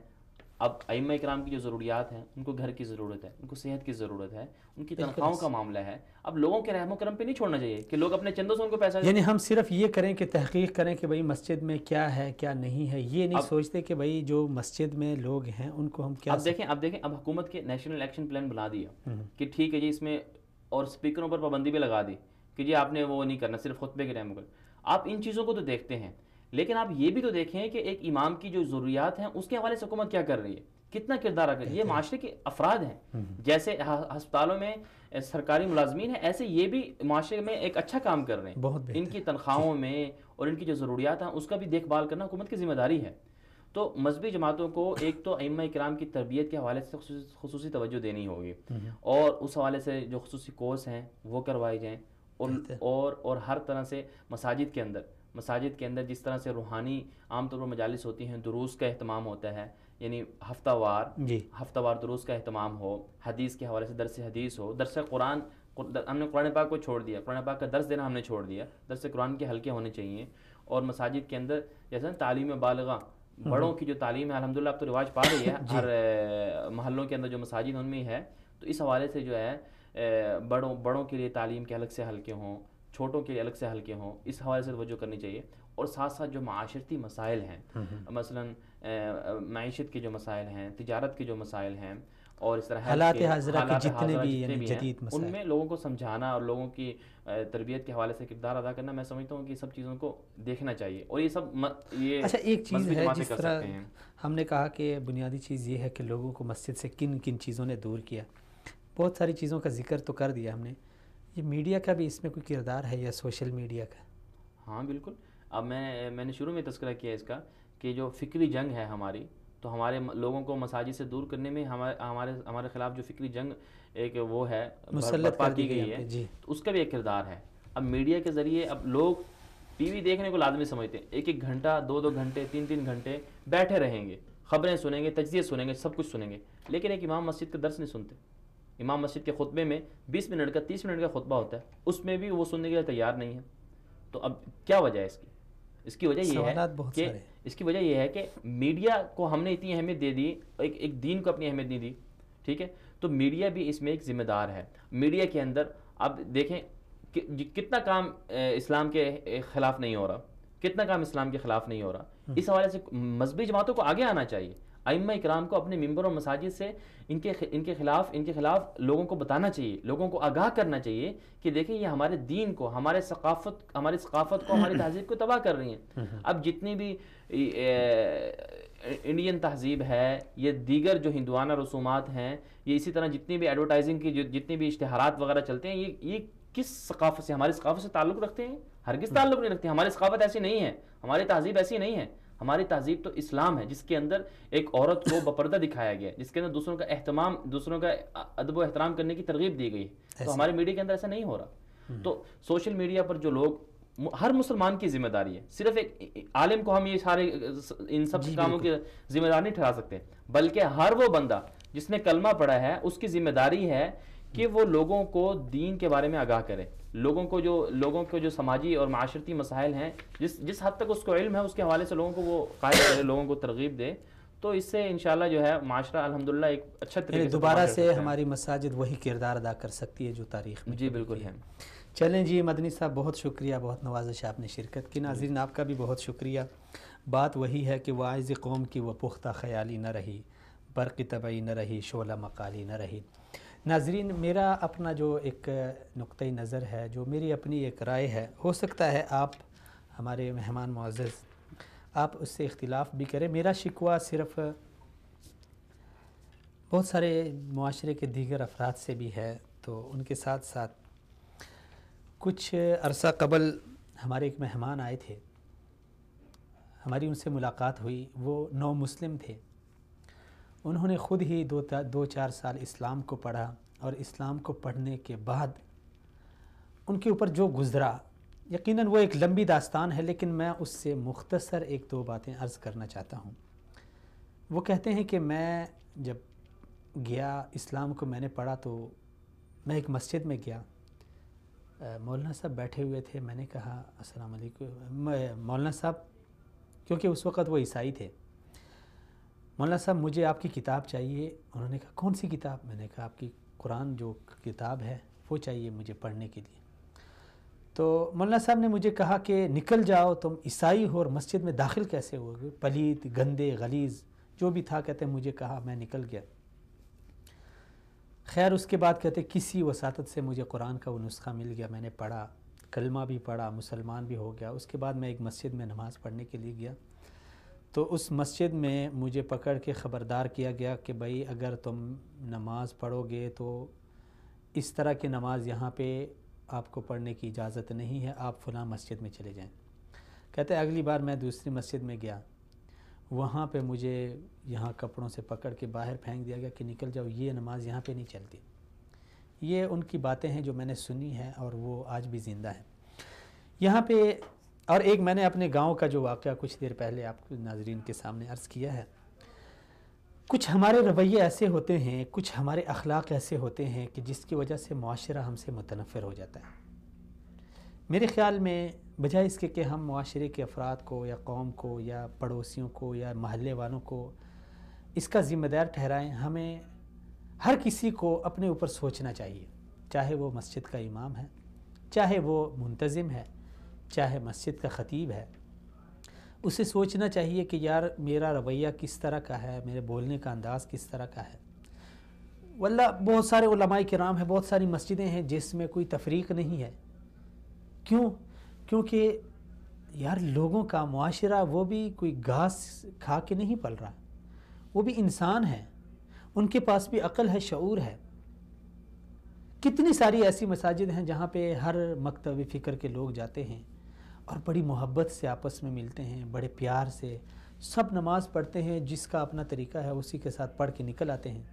اب ائمہ کرام کی جو ضروریات ہیں، ان کو گھر کی ضرورت ہے، ان کو صحت کی ضرورت ہے، ان کی تنخواہوں کا معاملہ ہے. اب لوگوں کے رحم و کرم پہ نہیں چھوڑنا چاہیے کہ لوگ اپنے چندوں سے ان کو پیسہ یعنی ہم صرف یہ کریں کہ تحقیق کریں کہ بھئی مسجد میں کیا ہے کیا نہیں ہے، یہ نہیں سوچتے کہ بھئی جو مسجد میں لوگ ہیں ان کو ہم کیا. اب دیکھیں اب حکومت کے نیشنل ایکشن پلان بنا دیا کہ ٹھیک ہے جی، اس میں اور اسپیکروں پر پابندی بھی لگا دی کہ جی آپ نے وہ نہیں کرنا، صرف خطبے کے ٹائم پر. آپ ان چیزوں کو تو دیکھتے ہیں، لیکن آپ یہ بھی تو دیکھیں کہ ایک امام کی جو ضروریات ہیں اس کے حوالے سے حکومت کیا کر رہی ہے، کتنا کردار ادا کر رہی ہے. یہ معاشرے کے افراد ہیں، جیسے ہسپتالوں میں سرکاری ملازمین ہیں، ایسے یہ بھی معاشرے میں ایک اچھا کام کر رہے ہیں. بہت بہتر. ان کی تنخواہوں میں اور ان کی جو ضروریات ہیں اس کا بھی دیکھ بھال کرنا حکومت کی ذمہ داری ہے. تو مذہبی جماعتوں کو ایک تو ائمہ کرام کی تربیت کے حوالے سے خصوصی توجہ دینی ہوگی، اور اس حوالے سے جو خصوصی کورس ہیں وہ کروائے جائیں، اور ہر طرح سے مساجد کے اندر جس طرح سے روحانی عام طور پر مجالس ہوتی ہیں، دروس کا اہتمام ہوتا ہے، یعنی ہفتہ وار دروس کا اہتمام ہو، حدیث کے حوالے سے درس حدیث ہو، درس قرآن. ہم نے قرآن پاک کو چھوڑ دیا، قرآن پاک کا درس دینا ہم نے چھوڑ دیا، درس قرآن کے حلقے ہونے چاہیے. اور مساجد کے اندر جیسے تعلیم بالغہ، بڑوں کی جو تعلیم ہے الحمدللہ اب تو رواج پا رہی ہے، ہر محلوں کے اندر جو مساجد ان میں ہے، تو اس حوالے سے جو ہے بڑوں کے لیے تعلیم کے الگ سے حلقے ہوں، چھوٹوں کے لیے الگ سے حلقے ہوں، اس حوالے سے توجہ کرنی چاہیے. اور ساتھ ساتھ جو معاشرتی مسائل ہیں، مثلا معیشت کے جو مسائل ہیں، تجارت کے جو مسائل ہیں، اور اس طرح حالات حاضرہ کے جتنے بھی یعنی جدید مسائل، ان میں لوگوں کو سمجھانا اور لوگوں کی تربیت کے حوالے سے کردار ادا کرنا، میں سمجھتا ہوں کہ سب چیزوں کو دیکھنا چاہیے. اور یہ سب یہ اچھا ایک چیز ہے جس طرح ہم نے کہا کہ بنیادی چیز یہ ہے کہ لوگوں کو مسجد سے کن کن چیزوں نے دور کیا. بہت ساری چیزوں کا ذکر تو کر دیا ہم نے، یہ میڈیا کا بھی اس میں کوئی کردار ہے یا سوشل میڈیا کا؟ ہاں بالکل. اب میں نے شروع میں تذکرہ کیا اس کا کہ جو فکری جنگ ہے ہماری، تو ہمارے لوگوں کو مساجد سے دور کرنے میں ہمارے خلاف جو فکری جنگ ایک وہ ہے برپا کی گئی ہے، تو اس کا بھی ایک کردار ہے. اب میڈیا کے ذریعے اب لوگ ٹی وی دیکھنے کو لازمی سمجھتے ہیں، ایک گھنٹہ 2 گھنٹے 3 گھنٹے بیٹھے رہیں گے، خبریں سنیں گے، تجزیے سنیں گے، سب کچھ سنیں گے، لیکن ایک امام مسجد کا درس نہیں سنتے. امام مسجد کے خطبے میں 20 منٹ کا 30 منٹ کا خطبہ ہوتا ہے، اس میں بھی وہ سننے کے لیے تیار نہیں ہے. تو اب کیا وجہ ہے اس کی وجہ یہ ہے کہ میڈیا کو ہم نے اتنی اہمیت دے دی، ایک دین کو اپنی اہمیت نہیں دی. ٹھیک ہے، تو میڈیا بھی اس میں ایک ذمہ دار ہے. میڈیا کے اندر اب دیکھیں کتنا کام اسلام کے خلاف نہیں ہو رہا، کتنا کام اسلام کے خلاف نہیں ہو رہا. اس حوالے سے مذہبی جماعتوں کو آگے آنا چاہیے، ائمہ کرام کو اپنے ممبر اور مساجد سے ان کے خلاف لوگوں کو بتانا چاہیے، لوگوں کو آگاہ کرنا چاہیے کہ دیکھیں یہ ہمارے دین کو، ہماری ثقافت کو، ہماری تہذیب کو تباہ کر رہی ہیں. اب جتنی بھی انڈین تہذیب ہے، یہ دیگر جو ہندوانہ رسومات ہیں، یہ اسی طرح جتنی بھی ایڈورٹائزنگ کی جتنی بھی اشتہارات وغیرہ چلتے ہیں، یہ کس ثقافت سے، ہماری ثقافت سے تعلق رکھتے ہیں؟ ہرگز تعلق نہیں رکھتے. ہماری ثقافت ایسی نہیں ہے، ہماری تہذیب ایسی نہیں ہے. ہماری تہذیب تو اسلام ہے، جس کے اندر ایک عورت کو بپردہ دکھایا گیا ہے، جس کے اندر دوسروں کا ادب و احترام کرنے کی ترغیب دی گئی ہے. تو ہمارے میڈیا کے اندر ایسا نہیں ہو رہا. تو سوشل میڈیا پر جو لوگ، ہر مسلمان کی ذمہ داری ہے، صرف ایک عالم کو ہم یہ سارے ان سب کاموں کی ذمہ دار نہیں ٹھہرا سکتے، بلکہ ہر وہ بندہ جس نے کلمہ پڑھا ہے اس کی ذمہ داری ہے کہ وہ لوگوں کو دین کے بارے میں آگاہ کرے. لوگوں کو جو سماجی اور معاشرتی مسائل ہیں، جس حد تک اس کو علم ہے، اس کے حوالے سے لوگوں کو وہ قائل کرے، لوگوں کو ترغیب دے. تو اس سے انشاءاللہ جو ہے معاشرہ الحمدللہ ایک اچھا طریقے سے دوبارہ سے ہماری مساجد وہی کردار ادا کر سکتی ہے جو تاریخ میں. جی بالکل ہے. چلیں جی مدنی صاحب، بہت شکریہ، بہت نوازش آپ نے شرکت کی. ناظرین آپ کا بھی بہت شکریہ. بات وہی ہے کہ واعظ قوم کی وہ پختہ خیالی نہ رہی، برق طبعی نہ رہی، شعلہ مقالی نہ رہی. ناظرین میرا اپنا جو ایک نقطۂ نظر ہے، جو میری اپنی ایک رائے ہے، ہو سکتا ہے آپ ہمارے مہمان معزز آپ اس سے اختلاف بھی کریں. میرا شکوہ صرف بہت سارے معاشرے کے دیگر افراد سے بھی ہے. تو ان کے ساتھ ساتھ کچھ عرصہ قبل ہمارے ایک مہمان آئے تھے، ہماری ان سے ملاقات ہوئی. وہ نو مسلم تھے. انہوں نے خود ہی 2-4 سال اسلام کو پڑھا، اور اسلام کو پڑھنے کے بعد ان کے اوپر جو گزرا یقیناً وہ ایک لمبی داستان ہے، لیکن میں اس سے مختصر ایک دو باتیں عرض کرنا چاہتا ہوں۔ وہ کہتے ہیں کہ میں جب گیا اسلام کو میں نے پڑھا تو میں ایک مسجد میں گیا، مولانا صاحب بیٹھے ہوئے تھے، میں نے کہا السلام علیکم مولانا صاحب، کیونکہ اس وقت وہ عیسائی تھے۔ مولانا صاحب مجھے آپ کی کتاب چاہیے۔ انہوں نے کہا کون سی کتاب؟ میں نے کہا آپ کی قرآن جو کتاب ہے وہ چاہیے مجھے پڑھنے کے لیے۔ تو مولانا صاحب نے مجھے کہا کہ نکل جاؤ، تم عیسائی ہو اور مسجد میں داخل کیسے ہو گئے؟ پلیت، گندے، غلیظ جو بھی تھا، کہتے ہیں مجھے کہا، میں نکل گیا۔ خیر اس کے بعد کہتے کسی وساطت سے مجھے قرآن کا وہ نسخہ مل گیا، میں نے پڑھا، کلمہ بھی پڑھا، مسلمان بھی ہو گیا۔ اس کے بعد میں ایک مسجد میں نماز پڑھنے کے لیے گیا، تو اس مسجد میں مجھے پکڑ کے خبردار کیا گیا کہ بھائی اگر تم نماز پڑھو گے تو اس طرح کی نماز یہاں پہ آپ کو پڑھنے کی اجازت نہیں ہے، آپ فلاں مسجد میں چلے جائیں۔ کہتے ہیں اگلی بار میں دوسری مسجد میں گیا، وہاں پہ مجھے یہاں کپڑوں سے پکڑ کے باہر پھینک دیا گیا کہ نکل جاؤ، یہ نماز یہاں پہ نہیں چلتی۔ یہ ان کی باتیں ہیں جو میں نے سنی ہیں اور وہ آج بھی زندہ ہیں یہاں پہ۔ اور ایک میں نے اپنے گاؤں کا جو واقعہ کچھ دیر پہلے آپ ناظرین کے سامنے عرض کیا ہے۔ کچھ ہمارے رویے ایسے ہوتے ہیں، کچھ ہمارے اخلاق ایسے ہوتے ہیں کہ جس کی وجہ سے معاشرہ ہم سے متنفر ہو جاتا ہے۔ میرے خیال میں بجائے اس کے کہ ہم معاشرے کے افراد کو یا قوم کو یا پڑوسیوں کو یا محلے والوں کو اس کا ذمہ دار ٹھہرائیں، ہمیں ہر کسی کو اپنے اوپر سوچنا چاہیے، چاہے وہ مسجد کا امام ہے، چاہے وہ منتظم ہے، چاہے مسجد کا خطیب ہے۔ اسے سوچنا چاہیے کہ یار میرا رویہ کس طرح کا ہے، میرے بولنے کا انداز کس طرح کا ہے۔ واللہ بہت سارے علماء کرام ہیں، بہت ساری مسجدیں ہیں جس میں کوئی تفریق نہیں ہے۔ کیوں؟ کیونکہ یار لوگوں کا معاشرہ وہ بھی کوئی گھاس کھا کے نہیں پل رہا، وہ بھی انسان ہے، ان کے پاس بھی عقل ہے، شعور ہے۔ کتنی ساری ایسی مساجد ہیں جہاں پہ ہر مکتب فکر کے لوگ جاتے ہیں اور بڑی محبت سے آپس میں ملتے ہیں، بڑے پیار سے سب نماز پڑھتے ہیں، جس کا اپنا طریقہ ہے اسی کے ساتھ پڑھ کے نکل آتے ہیں۔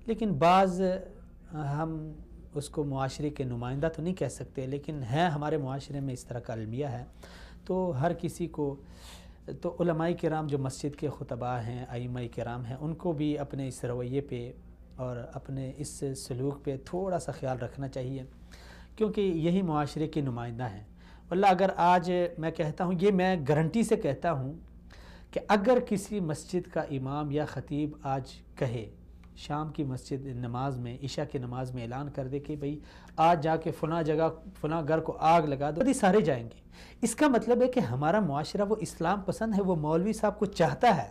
لیکن بعض ہم اس کو معاشرے کے نمائندہ تو نہیں کہہ سکتے، لیکن ہے ہمارے معاشرے میں اس طرح کا المیہ ہے، تو ہر کسی کو، تو علماء کرام جو مسجد کے خطباء ہیں، ائمہ کرام ہیں، ان کو بھی اپنے اس رویے پہ اور اپنے اس سلوک پہ تھوڑا سا خیال رکھنا چاہیے، کیونکہ یہی معاشرے کے نمائندہ ہیں۔ واللہ اگر آج میں کہتا ہوں، یہ میں گارنٹی سے کہتا ہوں کہ اگر کسی مسجد کا امام یا خطیب آج کہے، شام کی مسجد نماز میں، عشاء کی نماز میں اعلان کر دے کہ بھئی آج جا کے فلاں جگہ فلاں گھر کو آگ لگا دو، سارے جائیں گے۔ اس کا مطلب ہے کہ ہمارا معاشرہ وہ اسلام پسند ہے، وہ مولوی صاحب کو چاہتا ہے،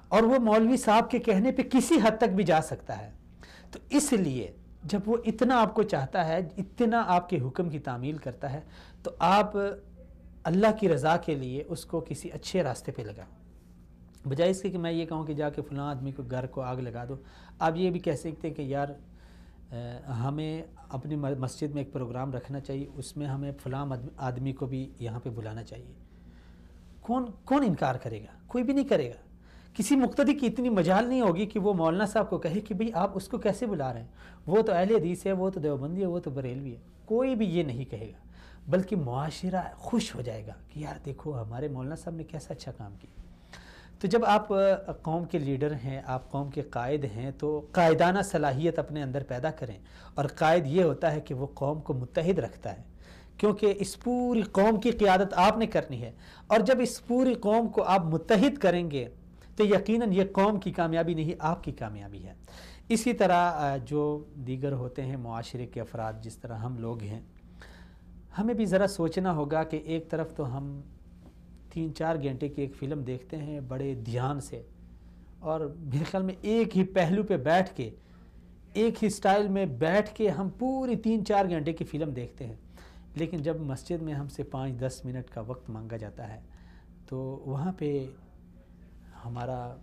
اور وہ مولوی صاحب کے کہنے پہ کسی حد تک بھی جا سکتا ہے۔ تو اس لیے جب وہ اتنا آپ کو چاہتا ہے، اتنا آپ کے حکم کی تعمیل کرتا ہے، تو آپ اللہ کی رضا کے لیے اس کو کسی اچھے راستے پہ لگاؤ، بجائے اس کے کہ میں یہ کہوں کہ جا کے فلاں آدمی کو گھر کو آگ لگا دو۔ آپ یہ بھی کہہ سکتے ہیں کہ یار ہمیں اپنی مسجد میں ایک پروگرام رکھنا چاہیے، اس میں ہمیں فلاں آدمی کو بھی یہاں پہ بلانا چاہیے۔ کون انکار کرے گا؟ کوئی بھی نہیں کرے گا۔ کسی مقتدی کی اتنی مجال نہیں ہوگی کہ وہ مولانا صاحب کو کہے کہ بھئی آپ اس کو کیسے بلا رہے ہیں، وہ تو اہل حدیث ہے، وہ تو دیوبندی ہے، وہ تو بریلوی ہے۔ کوئی بھی یہ نہیں کہے گا، بلکہ معاشرہ خوش ہو جائے گا کہ یار دیکھو ہمارے مولانا صاحب نے کیسا اچھا کام کیا۔ تو جب آپ قوم کے لیڈر ہیں، آپ قوم کے قائد ہیں، تو قائدانہ صلاحیت اپنے اندر پیدا کریں، اور قائد یہ ہوتا ہے کہ وہ قوم کو متحد رکھتا ہے، کیونکہ اس پوری قوم کی قیادت آپ نے کرنی ہے، اور جب اس پوری قوم کو آپ متحد کریں گے تو یقیناً یہ قوم کی کامیابی نہیں، آپ کی کامیابی ہے۔ اسی طرح جو دیگر ہوتے ہیں معاشرے کے افراد، جس طرح ہم لوگ ہیں، ہمیں بھی ذرا سوچنا ہوگا کہ ایک طرف تو ہم 3-4 گھنٹے کی ایک فلم دیکھتے ہیں بڑے دھیان سے، اور میرے خیال میں ایک ہی پہلو پہ بیٹھ کے، ایک ہی سٹائل میں بیٹھ کے ہم پوری 3-4 گھنٹے کی فلم دیکھتے ہیں، لیکن جب مسجد میں ہم سے 5-10 منٹ کا وقت مانگا جاتا ہے تو وہاں پہ ہمارا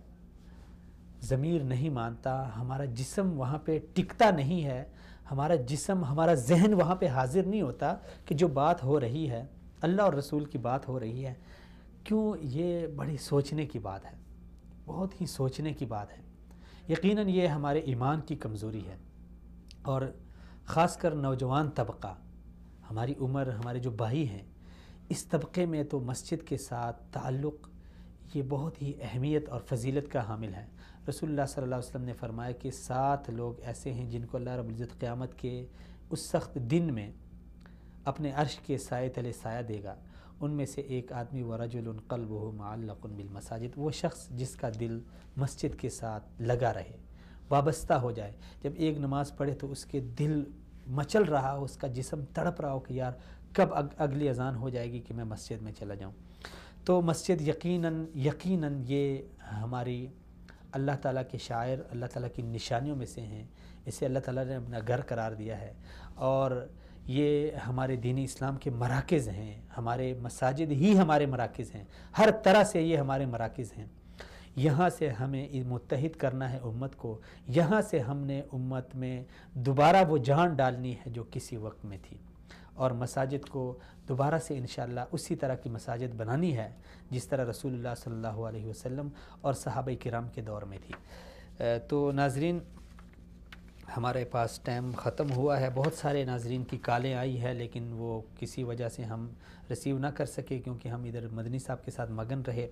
ضمیر نہیں مانتا، ہمارا جسم وہاں پہ ٹکتا نہیں ہے، ہمارا جسم، ہمارا ذہن وہاں پہ حاضر نہیں ہوتا کہ جو بات ہو رہی ہے، اللہ اور رسول کی بات ہو رہی ہے۔ کیوں؟ یہ بڑی سوچنے کی بات ہے، بہت ہی سوچنے کی بات ہے۔ یقیناً یہ ہمارے ایمان کی کمزوری ہے، اور خاص کر نوجوان طبقہ ہماری عمر، ہمارے جو بھائی ہیں، اس طبقے میں تو مسجد کے ساتھ تعلق یہ بہت ہی اہمیت اور فضیلت کا حامل ہے۔ رسول اللہ صلی اللہ علیہ وسلم نے فرمایا کہ 7 لوگ ایسے ہیں جن کو اللہ رب العزت قیامت کے اس سخت دن میں اپنے عرش کے سائے تلے سایہ دے گا۔ ان میں سے ایک آدمی ورجل قلبہ معلق بالمساجد، وہ شخص جس کا دل مسجد کے ساتھ لگا رہے، وابستہ ہو جائے۔ جب ایک نماز پڑھے تو اس کے دل مچل رہا ہو، اس کا جسم تڑپ رہا ہو کہ یار کب اگلی اذان ہو جائے گی کہ میں مسجد میں چلا جاؤں۔ تو مسجد یقیناً یہ ہماری اللہ تعالیٰ کے شاعر، اللہ تعالیٰ کی نشانیوں میں سے ہیں۔ اسے اللہ تعالیٰ نے اپنا گھر قرار دیا ہے، اور یہ ہمارے دین اسلام کے مراکز ہیں۔ ہمارے مساجد ہی ہمارے مراکز ہیں، ہر طرح سے یہ ہمارے مراکز ہیں۔ یہاں سے ہمیں متحد کرنا ہے امت کو، یہاں سے ہم نے امت میں دوبارہ وہ جان ڈالنی ہے جو کسی وقت میں تھی، اور مساجد کو دوبارہ سے انشاءاللہ اسی طرح کی مساجد بنانی ہے جس طرح رسول اللہ صلی اللہ علیہ وسلم اور صحابہ کرام کے دور میں تھی۔ تو ناظرین، ہمارے پاس ٹائم ختم ہوا ہے۔ بہت سارے ناظرین کی کالیں آئی ہے، لیکن وہ کسی وجہ سے ہم ریسیو نہ کر سکے کیونکہ ہم ادھر مدنی صاحب کے ساتھ مگن رہے۔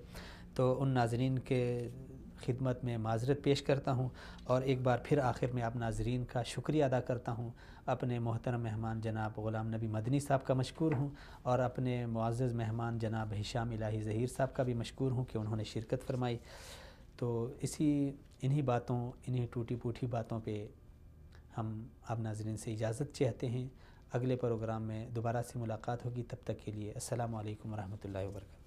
تو ان ناظرین کے خدمت میں معذرت پیش کرتا ہوں، اور ایک بار پھر آخر میں آپ ناظرین کا شکریہ ادا کرتا ہوں۔ اپنے محترم مہمان جناب غلام نبی مدنی صاحب کا مشکور ہوں، اور اپنے معزز مہمان جناب ہشام الہی ظہیر صاحب کا بھی مشکور ہوں کہ انہوں نے شرکت فرمائی۔ تو انہی باتوں، انہی ٹوٹی پوٹی باتوں پہ ہم آپ ناظرین سے اجازت چاہتے ہیں۔ اگلے پروگرام میں دوبارہ سے ملاقات ہوگی، تب تک کے لیے السلام علیکم ورحمۃ اللہ وبرکاتہ۔